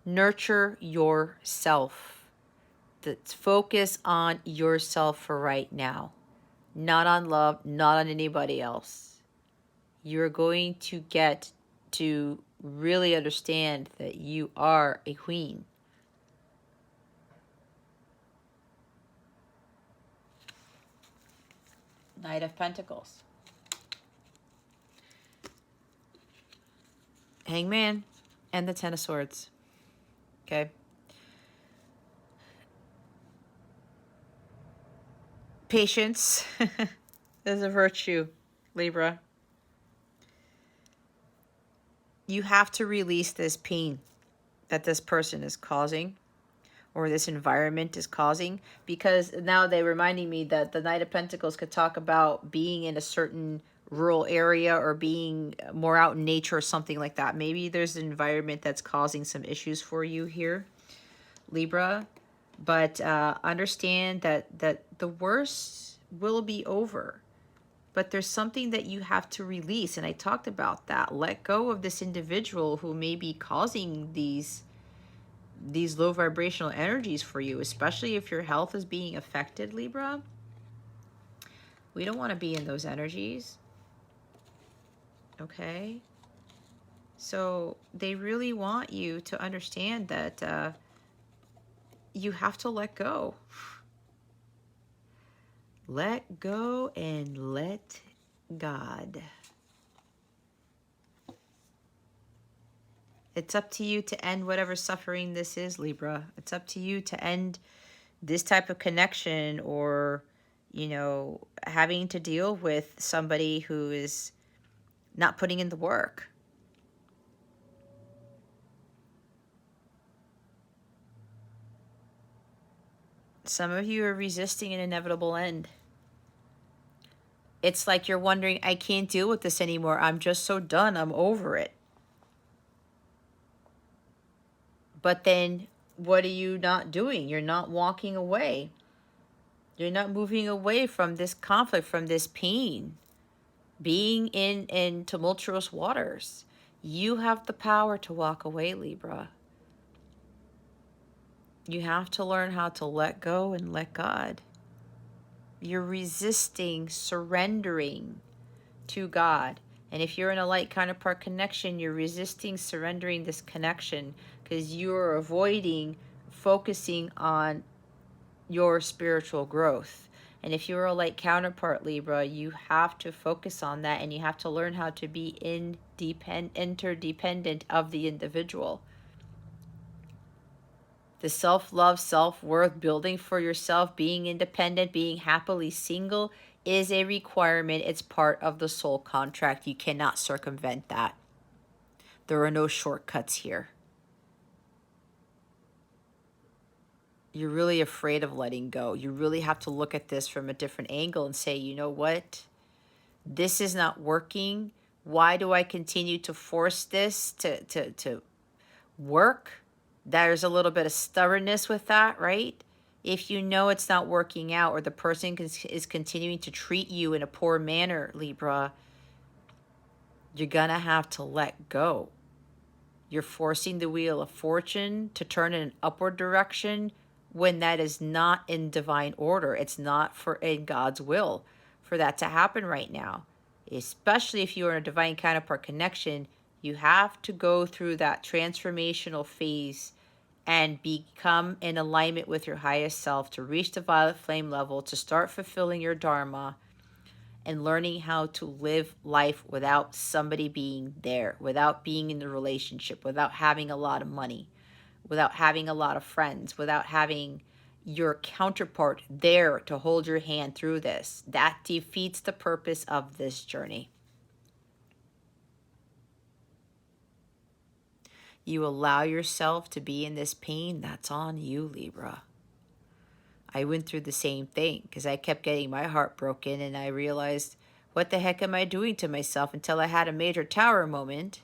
Nurture yourself. Let's focus on yourself for right now. Not on love, not on anybody else. You're going to get to really understand that you are a queen. Knight of Pentacles. Hangman and the Ten of Swords. Okay. Patience is a virtue, Libra. You have to release this pain that this person is causing, or this environment is causing, because now they're reminding me that the Knight of Pentacles could talk about being in a certain rural area or being more out in nature or something like that. Maybe there's an environment that's causing some issues for you here, Libra. But understand that the worst will be over. But there's something that you have to release. And I talked about that. Let go of this individual who may be causing these low vibrational energies for you, especially if your health is being affected, Libra. We don't want to be in those energies. Okay? So they really want you to understand that you have to let go. Let go and let God. It's up to you to end whatever suffering this is, Libra. It's up to you to end this type of connection, or, you know, having to deal with somebody who is not putting in the work. Some of you are resisting an inevitable end. It's like you're wondering, I can't deal with this anymore. I'm just so done. I'm over it. But then what are you not doing? You're not walking away. You're not moving away from this conflict, from this pain, being in tumultuous waters. You have the power to walk away, Libra. You have to learn how to let go and let God. You're resisting surrendering to God. And if you're in a light counterpart connection, you're resisting surrendering this connection because you're avoiding focusing on your spiritual growth. And if you're a light counterpart, Libra, you have to focus on that, and you have to learn how to be interdependent of the individual. The self-love, self-worth, building for yourself, being independent, being happily single is a requirement. It's part of the soul contract. You cannot circumvent that. There are no shortcuts here. You're really afraid of letting go. You really have to look at this from a different angle and say, you know what? This is not working. Why do I continue to force this to work? There's a little bit of stubbornness with that, right? If you know it's not working out, or the person is continuing to treat you in a poor manner, Libra, you're going to have to let go. You're forcing the wheel of fortune to turn in an upward direction when that is not in divine order. It's not in God's will for that to happen right now. Especially if you're in a divine counterpart connection, you have to go through that transformational phase and become in alignment with your highest self to reach the violet flame level, to start fulfilling your dharma, and learning how to live life without somebody being there, without being in the relationship, without having a lot of money, without having a lot of friends, without having your counterpart there to hold your hand through this. That defeats the purpose of this journey. You allow yourself to be in this pain, that's on you, Libra. I went through the same thing because I kept getting my heart broken, and I realized, what the heck am I doing to myself, until I had a major tower moment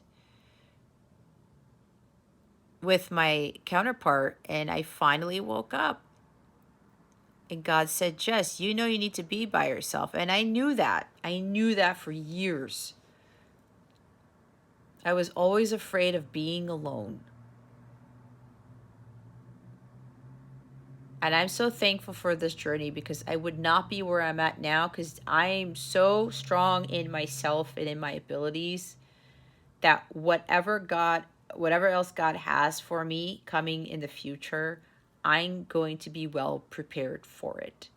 with my counterpart, and I finally woke up. And God said, Jess, you know you need to be by yourself. And I knew that. I knew that for years. I was always afraid of being alone. And I'm so thankful for this journey, because I would not be where I'm at now, because I'm so strong in myself and in my abilities that whatever else God has for me coming in the future, I'm going to be well prepared for it.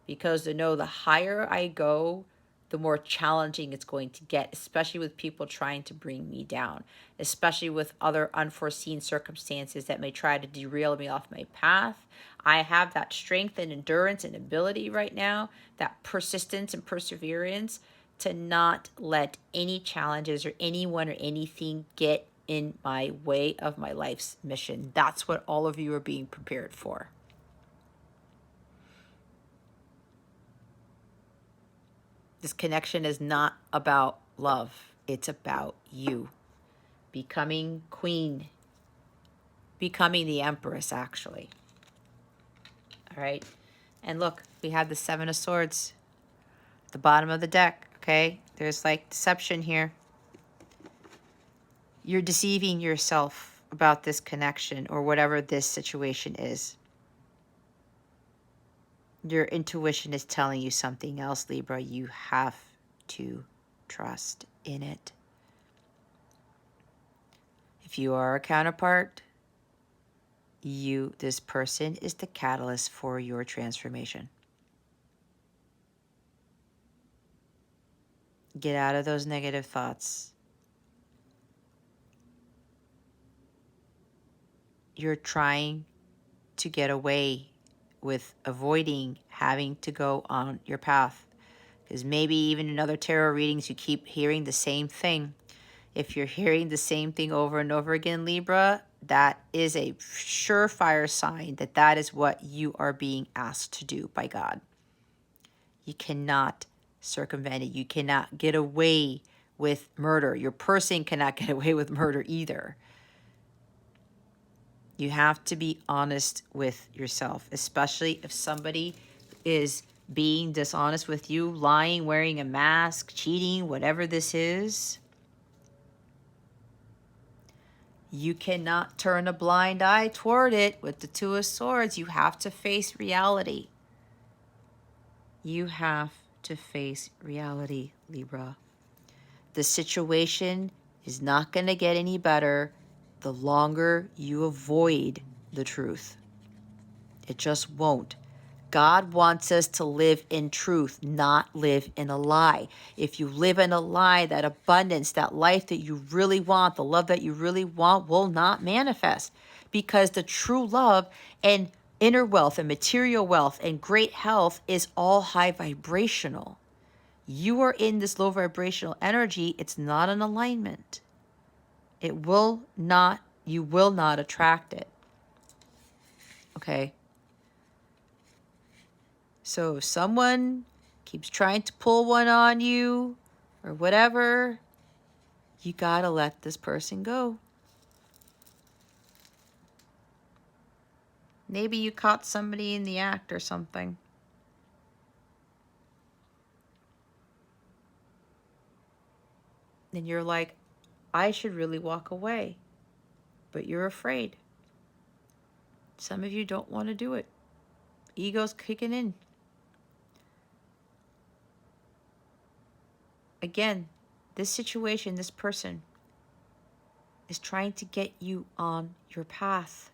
Because to know the higher I go, the more challenging it's going to get, especially with people trying to bring me down, especially with other unforeseen circumstances that may try to derail me off my path. I have that strength and endurance and ability right now, that persistence and perseverance, to not let any challenges or anyone or anything get in my way of my life's mission. That's what all of you are being prepared for. This connection is not about love. It's about you becoming queen, becoming the empress, actually. All right. And look, we have the Seven of Swords at the bottom of the deck. Okay. There's like deception here. You're deceiving yourself about this connection or whatever this situation is. Your intuition is telling you something else, Libra. You have to trust in it. If you are a counterpart, this person is the catalyst for your transformation. Get out of those negative thoughts. You're trying to get away with avoiding having to go on your path. Because maybe even in other tarot readings, you keep hearing the same thing. If you're hearing the same thing over and over again, Libra, that is a surefire sign that that is what you are being asked to do by God. You cannot circumvent it. You cannot get away with murder. Your person cannot get away with murder either. You have to be honest with yourself, especially if somebody is being dishonest with you, lying, wearing a mask, cheating, whatever this is. You cannot turn a blind eye toward it with the Two of Swords. You have to face reality. You have to face reality, Libra. The situation is not going to get any better the longer you avoid the truth. It just won't. God wants us to live in truth, not live in a lie. If you live in a lie, that abundance, that life that you really want, the love that you really want will not manifest, because the true love and inner wealth and material wealth and great health is all high vibrational. You are in this low vibrational energy. It's not an alignment. You will not attract it. Okay? So if someone keeps trying to pull one on you or whatever, you gotta let this person go. Maybe you caught somebody in the act or something. And you're like, I should really walk away. But you're afraid. Some of you don't want to do it. Ego's kicking in. Again, this situation, this person is trying to get you on your path.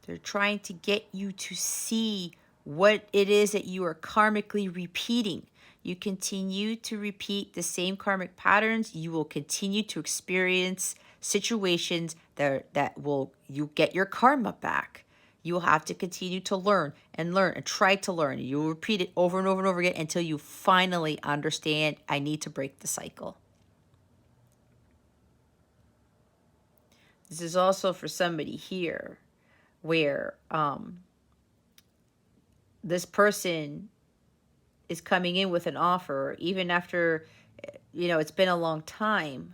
They're trying to get you to see what it is that you are karmically repeating. you continue to repeat the same karmic patterns, you will continue to experience situations that will you get your karma back. You will have to continue to learn and try to learn. You will repeat it over and over and over again until you finally understand, I need to break the cycle. This is also for somebody here where this person is coming in with an offer, even after, it's been a long time.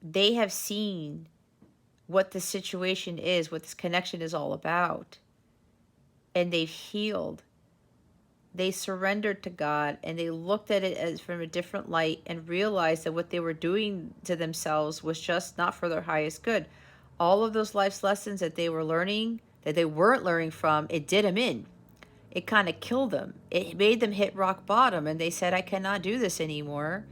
They have seen what the situation is, what this connection is all about, and they've healed. They surrendered to God, and they looked at it as from a different light and realized that what they were doing to themselves was just not for their highest good. All of those life's lessons that they were learning, that they weren't learning from, it did them in. It kind of killed them. It made them hit rock bottom, and they said, I cannot do this anymore,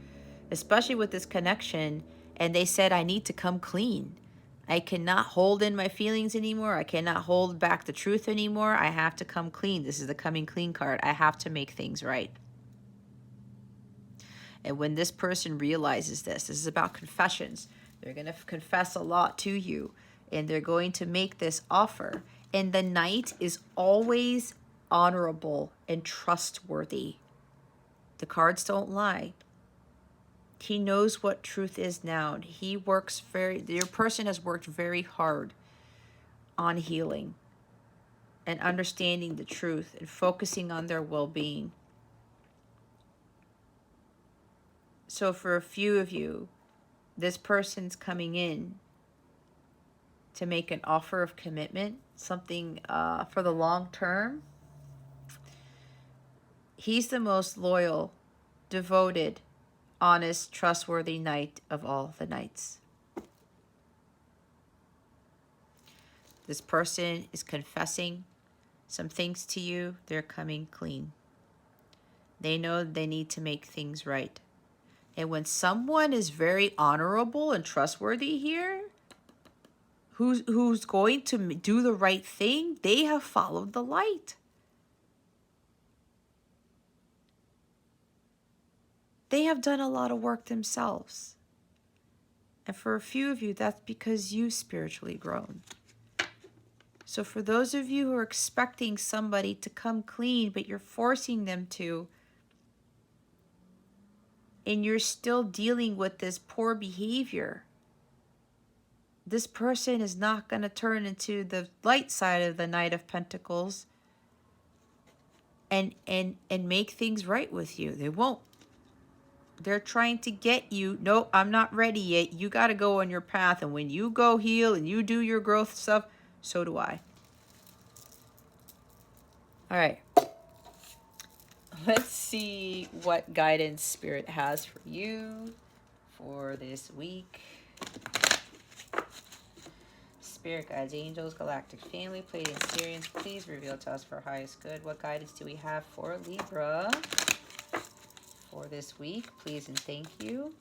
especially with this connection. And they said, I need to come clean. I cannot hold in my feelings anymore. I cannot hold back the truth anymore. I have to come clean. This is the coming clean card. I have to make things right. And when this person realizes this is about confessions. They're going to confess a lot to you, and they're going to make this offer. And the Knight is always honorable and trustworthy. The cards don't lie. He knows what truth is now. Your person has worked very hard on healing and understanding the truth and focusing on their well-being. So for a few of you, this person's coming in to make an offer of commitment, something for the long term. He's the most loyal, devoted, honest, trustworthy knight of all the knights. This person is confessing some things to you. They're coming clean. They know they need to make things right. And when someone is very honorable and trustworthy here, who's going to do the right thing, they have followed the light. They have done a lot of work themselves. And for a few of you, that's because you've spiritually grown. So for those of you who are expecting somebody to come clean, but you're forcing them to, and you're still dealing with this poor behavior, this person is not going to turn into the light side of the Knight of Pentacles and make things right with you. They won't. They're trying to get you, no, I'm not ready yet. You got to go on your path. And when you go heal and you do your growth stuff, so do I. All right. Let's see what guidance Spirit has for you for this week. Spirit guides, angels, galactic family, Pleiadian Syrians, please reveal to us for our highest good. What guidance do we have for Libra for this week? Please and thank you.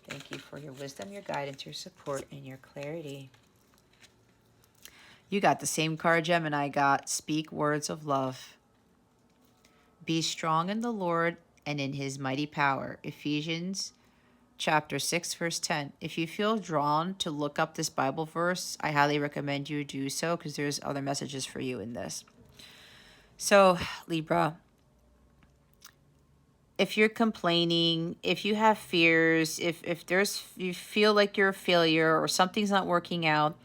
Thank you for your wisdom, your guidance, your support, and your clarity. You got the same card Gemini got. Speak words of love. Be strong in the Lord and in his mighty power. Ephesians chapter 6, verse 10. If you feel drawn to look up this Bible verse, I highly recommend you do so because there's other messages for you in this. So, Libra, if you're complaining, if you have fears, if you feel like you're a failure or something's not working out,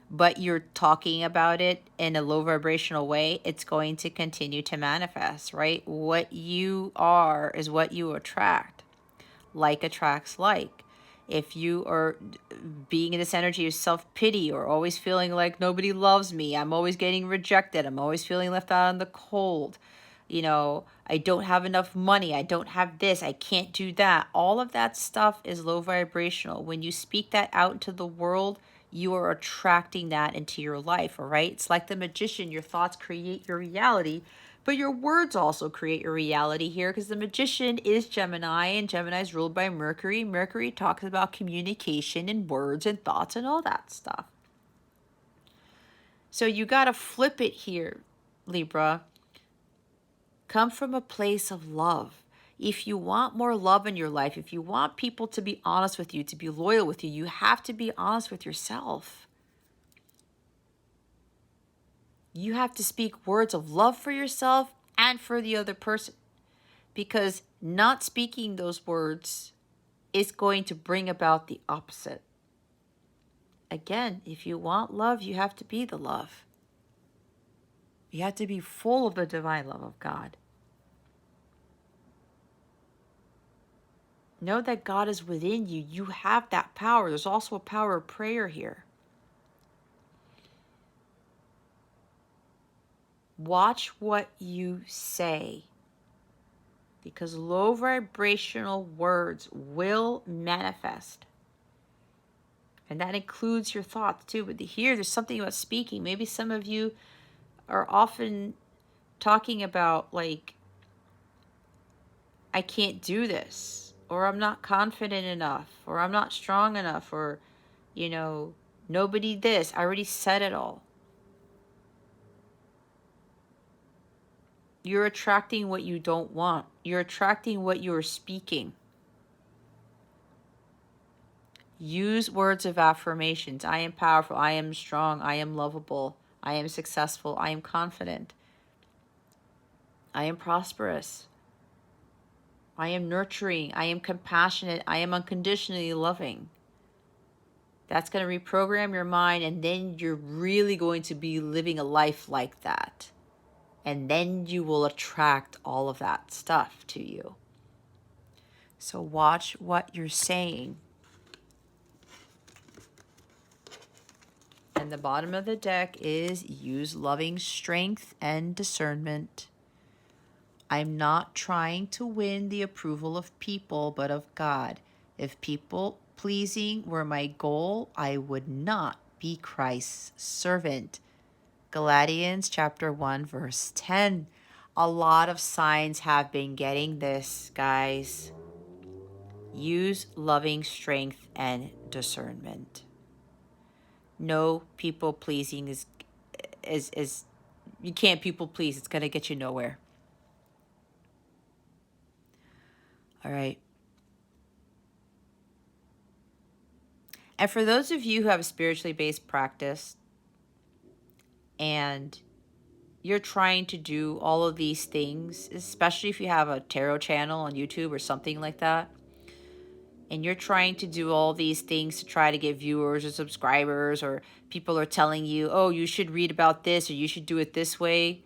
but you're talking about it in a low vibrational way, it's going to continue to manifest, right? What you are is what you attract. Like attracts like. If you are being in this energy of self-pity or always feeling like nobody loves me, I'm always getting rejected, I'm always feeling left out in the cold, I don't have enough money, I don't have this, I can't do that. All of that stuff is low vibrational. When you speak that out into the world, you are attracting that into your life, all right? It's like the magician. Your thoughts create your reality, but your words also create your reality here because the magician is Gemini, and Gemini is ruled by Mercury. Mercury talks about communication and words and thoughts and all that stuff. So you got to flip it here, Libra. come from a place of love. If you want more love in your life, if you want people to be honest with you, to be loyal with you, you have to be honest with yourself. You have to speak words of love for yourself and for the other person, because not speaking those words is going to bring about the opposite. Again, if you want love, you have to be the love. You have to be full of the divine love of God. Know that God is within you. You have that power. There's also a power of prayer here. Watch what you say, because low vibrational words will manifest. And that includes your thoughts too. But here, there's something about speaking. Maybe some of you are often talking about, like, I can't do this, or I'm not confident enough, or I'm not strong enough, or, nobody this. I already said it all. You're attracting what you don't want. You're attracting what you're speaking. Use words of affirmations. I am powerful. I am strong. I am lovable. I am successful. I am confident. I am prosperous. I am nurturing. I am compassionate. I am unconditionally loving. That's going to reprogram your mind, and then you're really going to be living a life like that. And then you will attract all of that stuff to you. So watch what you're saying. And the bottom of the deck is use loving strength and discernment. I'm not trying to win the approval of people, but of God. If people pleasing were my goal, I would not be Christ's servant. Galatians chapter 1, verse 10. A lot of signs have been getting this, guys. Use loving strength and discernment. No, people pleasing is you can't people please. It's going to get you nowhere. All right. And for those of you who have a spiritually based practice and you're trying to do all of these things, especially if you have a tarot channel on YouTube or something like that, and you're trying to do all these things to try to get viewers or subscribers, or people are telling you, oh, you should read about this or you should do it this way.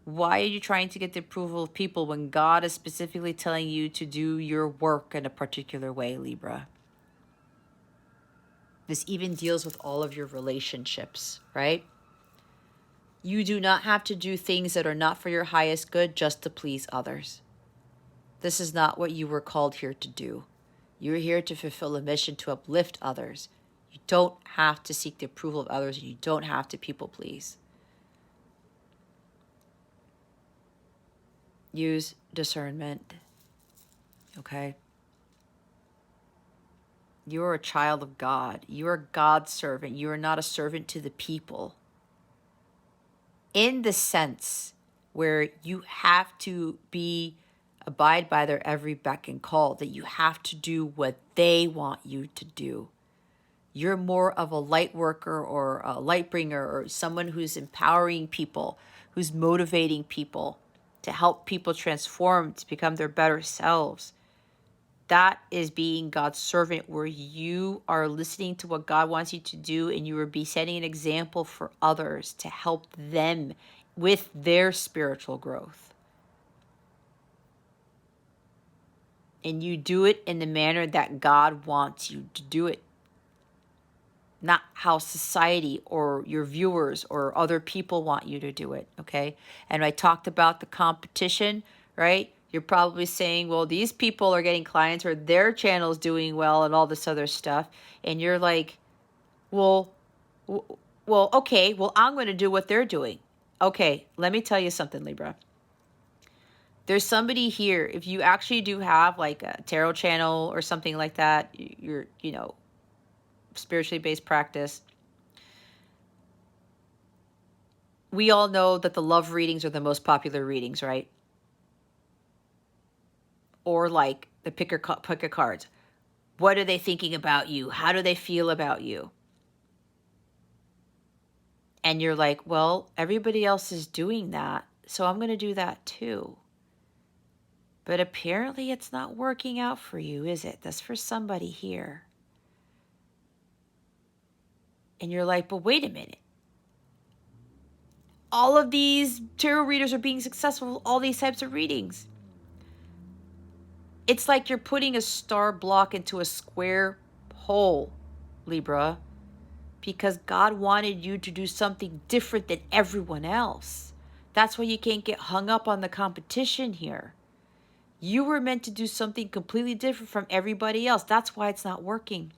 Why are you trying to get the approval of people when God is specifically telling you to do your work in a particular way, Libra? This even deals with all of your relationships, right? You do not have to do things that are not for your highest good just to please others. This is not what you were called here to do. You're here to fulfill a mission to uplift others. You don't have to seek the approval of others, and you don't have to people please. Use discernment, okay? You are a child of God. You are God's servant. You are not a servant to the people. In the sense where you have to abide by their every beck and call, that you have to do what they want you to do. You're more of a light worker or a light bringer, or someone who's empowering people, who's motivating people to help people transform, to become their better selves. That is being God's servant, where you are listening to what God wants you to do, and you will be setting an example for others to help them with their spiritual growth. And you do it in the manner that God wants you to do it, not how society or your viewers or other people want you to do it, okay? And I talked about the competition, right? You're probably saying, well, these people are getting clients, or their channel's doing well and all this other stuff. And you're like, well, okay, well, I'm going to do what they're doing. Okay, let me tell you something, Libra. There's somebody here, if you actually do have like a tarot channel or something like that, you're, spiritually based practice, we all know that the love readings are the most popular readings, right? Or like the pick a cards. What are they thinking about you? How do they feel about you? And you're like, well, everybody else is doing that, so I'm going to do that too. But apparently it's not working out for you, is it? That's for somebody here. And you're like, but wait a minute. All of these tarot readers are being successful with all these types of readings. It's like you're putting a star block into a square hole, Libra, because God wanted you to do something different than everyone else. That's why you can't get hung up on the competition here. You were meant to do something completely different from everybody else. That's why it's not working.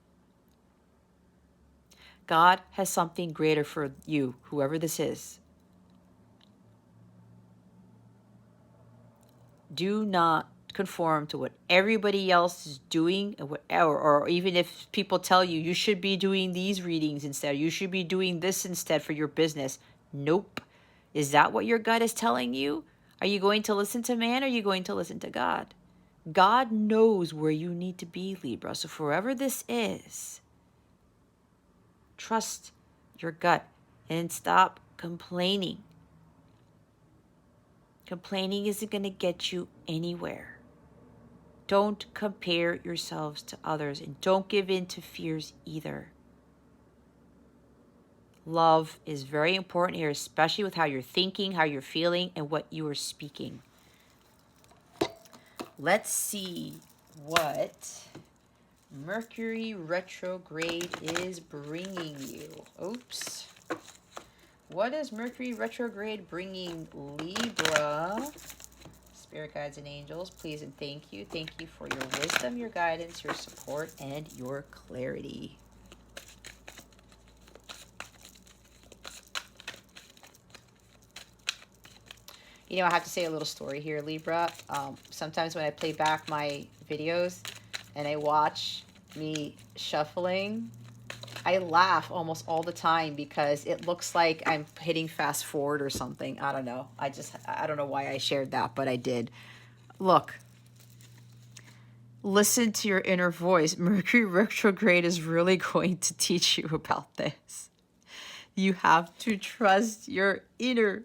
God has something greater for you, whoever this is. Do not conform to what everybody else is doing, or even if people tell you you should be doing these readings instead, you should be doing this instead for your business. Nope. Is that what your gut is telling you? Are you going to listen to man, or are you going to listen to God? God knows where you need to be, Libra. So forever this is, trust your gut and stop complaining. Complaining isn't going to get you anywhere. Don't compare yourselves to others, and don't give in to fears either. Love is very important here, especially with how you're thinking, how you're feeling, and what you are speaking. Let's see what Mercury Retrograde is bringing you. Oops. What is Mercury Retrograde bringing Libra? Spirit guides and angels, please and thank you. Thank you for your wisdom, your guidance, your support, and your clarity. You know, I have to say a little story here, Libra. Sometimes when I play back my videos and I watch me shuffling, I laugh almost all the time because it looks like I'm hitting fast forward or something. I don't know. I don't know why I shared that, but I did. Look, listen to your inner voice. Mercury retrograde is really going to teach you about this. You have to trust your inner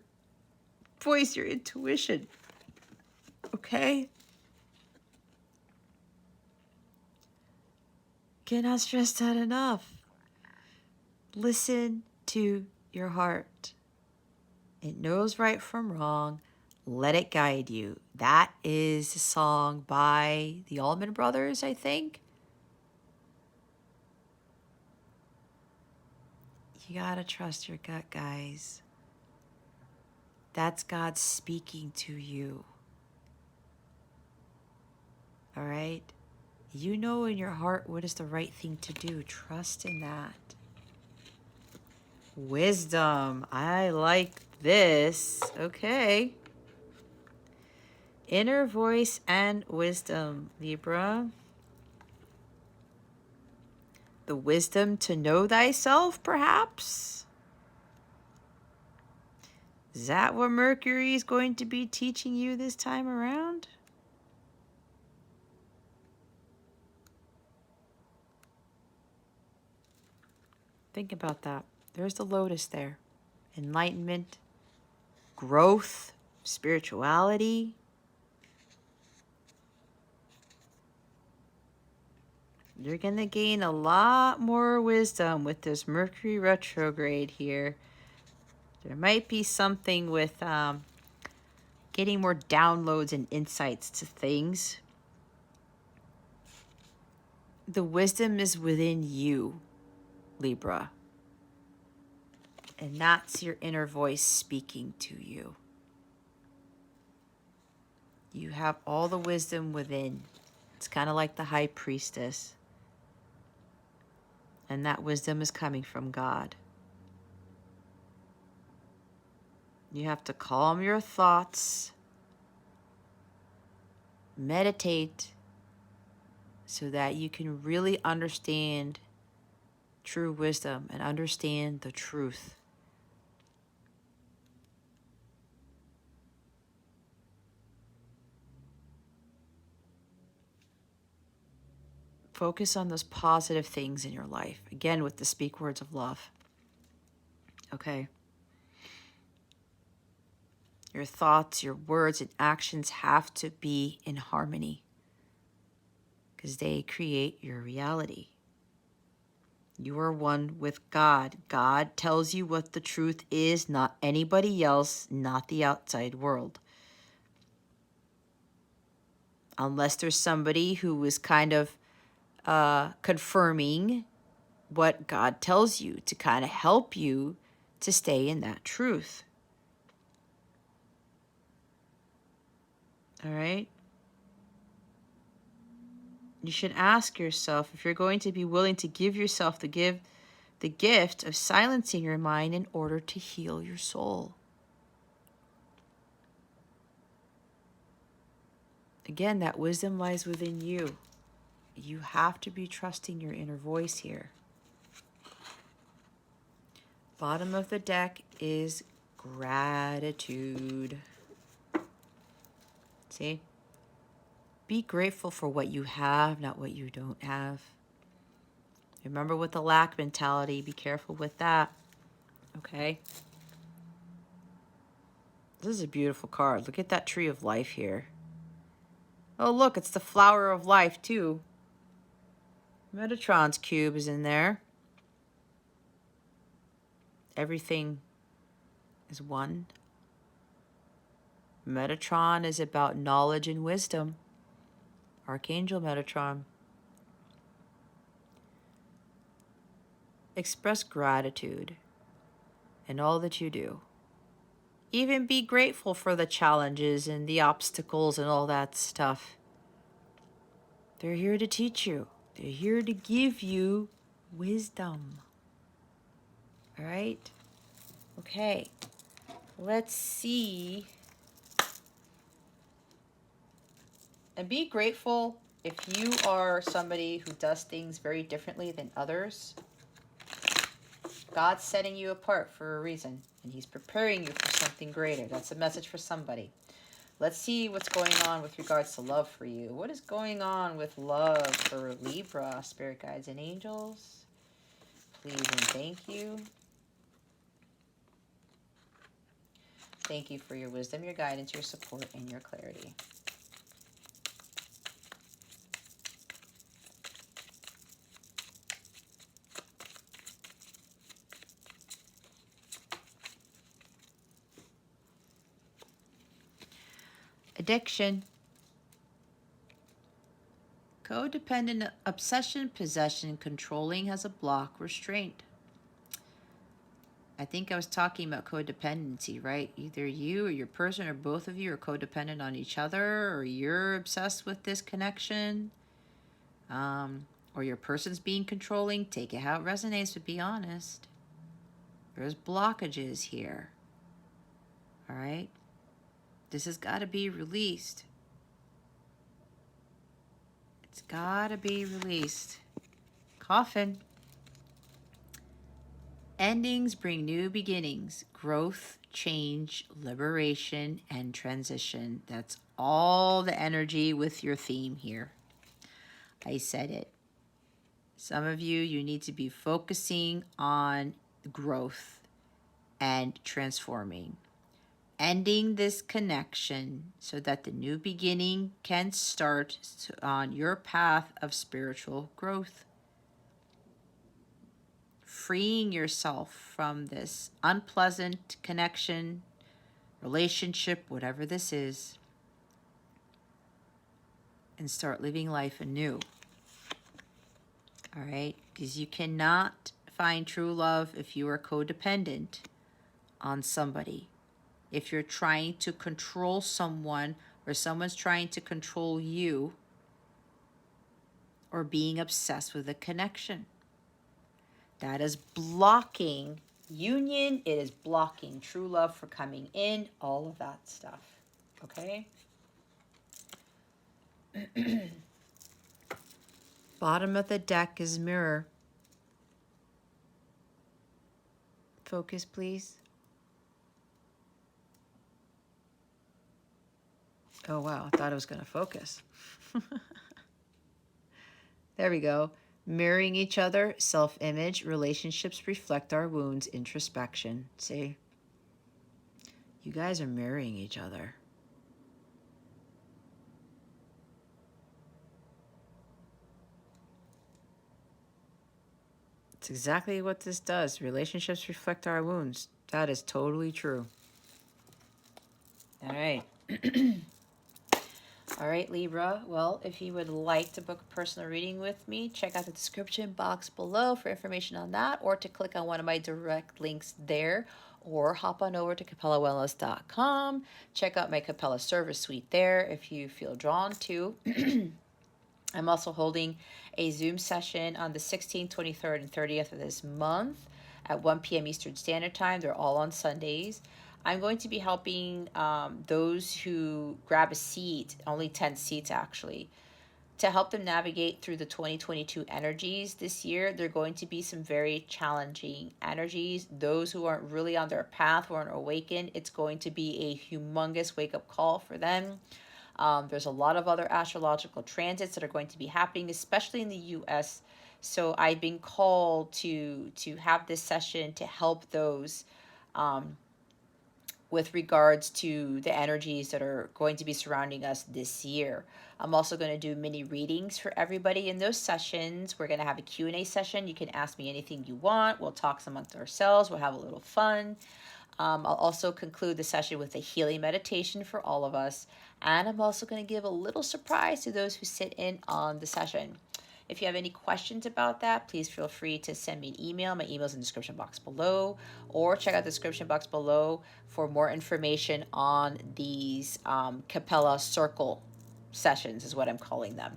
voice, your intuition. Okay? Cannot stress that enough. Listen to your heart. It knows right from wrong. Let it guide you. That is a song by the Allman Brothers, I think. You gotta trust your gut, guys. That's God speaking to you. All right? You know in your heart what is the right thing to do. Trust in that. Wisdom. I like this. Okay. Inner voice and wisdom, Libra. The wisdom to know thyself, perhaps? Is that what Mercury is going to be teaching you this time around? Think about that. There's the lotus there. Enlightenment, growth, spirituality. You're going to gain a lot more wisdom with this Mercury retrograde here. There might be something with getting more downloads and insights to things. The wisdom is within you, Libra. And that's your inner voice speaking to you. You have all the wisdom within. It's kind of like the high priestess. And that wisdom is coming from God. You have to calm your thoughts, meditate, so that you can really understand true wisdom and understand the truth. Focus on those positive things in your life. Again, with the speak words of love. Okay? Your thoughts, your words, and actions have to be in harmony because they create your reality. You are one with God. God tells you what the truth is, not anybody else, not the outside world. Unless there's somebody who is kind of confirming what God tells you to kind of help you to stay in that truth. All right? You should ask yourself if you're going to be willing to give yourself the gift of silencing your mind in order to heal your soul. Again, that wisdom lies within you. You have to be trusting your inner voice here. Bottom of the deck is gratitude. See? Be grateful for what you have, not what you don't have. Remember with the lack mentality, be careful with that. Okay? This is a beautiful card. Look at that tree of life here. Oh, look, it's the flower of life, too. Metatron's cube is in there. Everything is one. Metatron is about knowledge and wisdom. Archangel Metatron. Express gratitude in all that you do. Even be grateful for the challenges and the obstacles and all that stuff. They're here to teach you. They're here to give you wisdom. All right? Okay. Let's see. And be grateful if you are somebody who does things very differently than others. God's setting you apart for a reason, and he's preparing you for something greater. That's a message for somebody. Let's see what's going on with regards to love for you. What is going on with love for Libra, spirit guides and angels? Please and thank you. Thank you for your wisdom, your guidance, your support, and your clarity. Addiction. Codependent obsession, possession, controlling has a block, restraint. I think I was talking about codependency, right? Either you or your person or both of you are codependent on each other, or you're obsessed with this connection, or your person's being controlling. Take it how it resonates, but be honest. There's blockages here. All right? This has got to be released. It's got to be released. Coffin. Endings bring new beginnings, growth, change, liberation, and transition. That's all the energy with your theme here. I said it. Some of you, you need to be focusing on growth and transforming. Ending this connection so that the new beginning can start on your path of spiritual growth. Freeing yourself from this unpleasant connection, relationship, whatever this is, and start living life anew. All right? Because you cannot find true love if you are codependent on somebody. If you're trying to control someone or someone's trying to control you, or being obsessed with a connection. That is blocking union. It is blocking true love for coming in, all of that stuff. Okay? Bottom of the deck is mirror. Focus, please. Oh, wow. I thought it was going to focus. There we go. Mirroring each other, self-image, relationships reflect our wounds, introspection. See? You guys are mirroring each other. It's exactly what this does. Relationships reflect our wounds. That is totally true. All right. All right, Libra. Well, if you would like to book a personal reading with me, check out the description box below for information on that, or to click on one of my direct links there, or hop on over to capellawellness.com. Check out my Capella service suite there if you feel drawn to. I'm also holding a Zoom session on the 16th, 23rd, and 30th of this month at 1 p.m. Eastern Standard Time. They're all on Sundays. I'm going to be helping those who grab a seat, only 10 seats actually, to help them navigate through the 2022 energies this year. There are going to be some very challenging energies. Those who aren't really on their path, who aren't awakened, it's going to be a humongous wake-up call for them. There's a lot of other astrological transits that are going to be happening, especially in the U.S. So I've been called to have this session to help those with regards to the energies that are going to be surrounding us this year. I'm also going to do mini readings for everybody in those sessions. We're going to have a Q&A session. You can ask me anything you want. We'll talk amongst ourselves. We'll have a little fun. I'll also conclude the session with a healing meditation for all of us. And I'm also going to give a little surprise to those who sit in on the session. If you have any questions about that, please feel free to send me an email. My email is in the description box below, or check out the description box below for more information on these Capella Circle sessions, is what I'm calling them.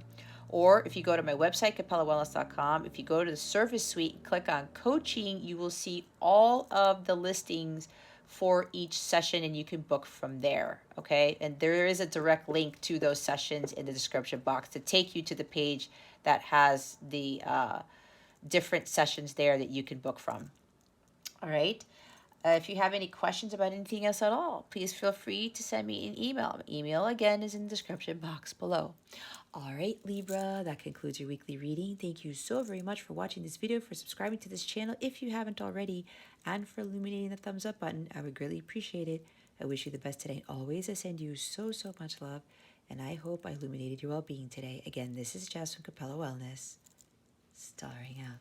Or if you go to my website, capellawellness.com, if you go to the service suite and click on coaching, you will see all of the listings for each session, and you can book from there. Okay, and there is a direct link to those sessions in the description box to take you to the page that has the different sessions there that you can book from. All right. If you have any questions about anything else at all, please feel free to send me an email. My email, again, is in the description box below. All right, Libra, that concludes your weekly reading. Thank you so very much for watching this video, for subscribing to this channel if you haven't already, and for illuminating the thumbs up button. I would greatly appreciate it. I wish you the best today. Always, I send you so, so much love, and I hope I illuminated your well-being today. Again, this is Jess from Capella Wellness, starring out.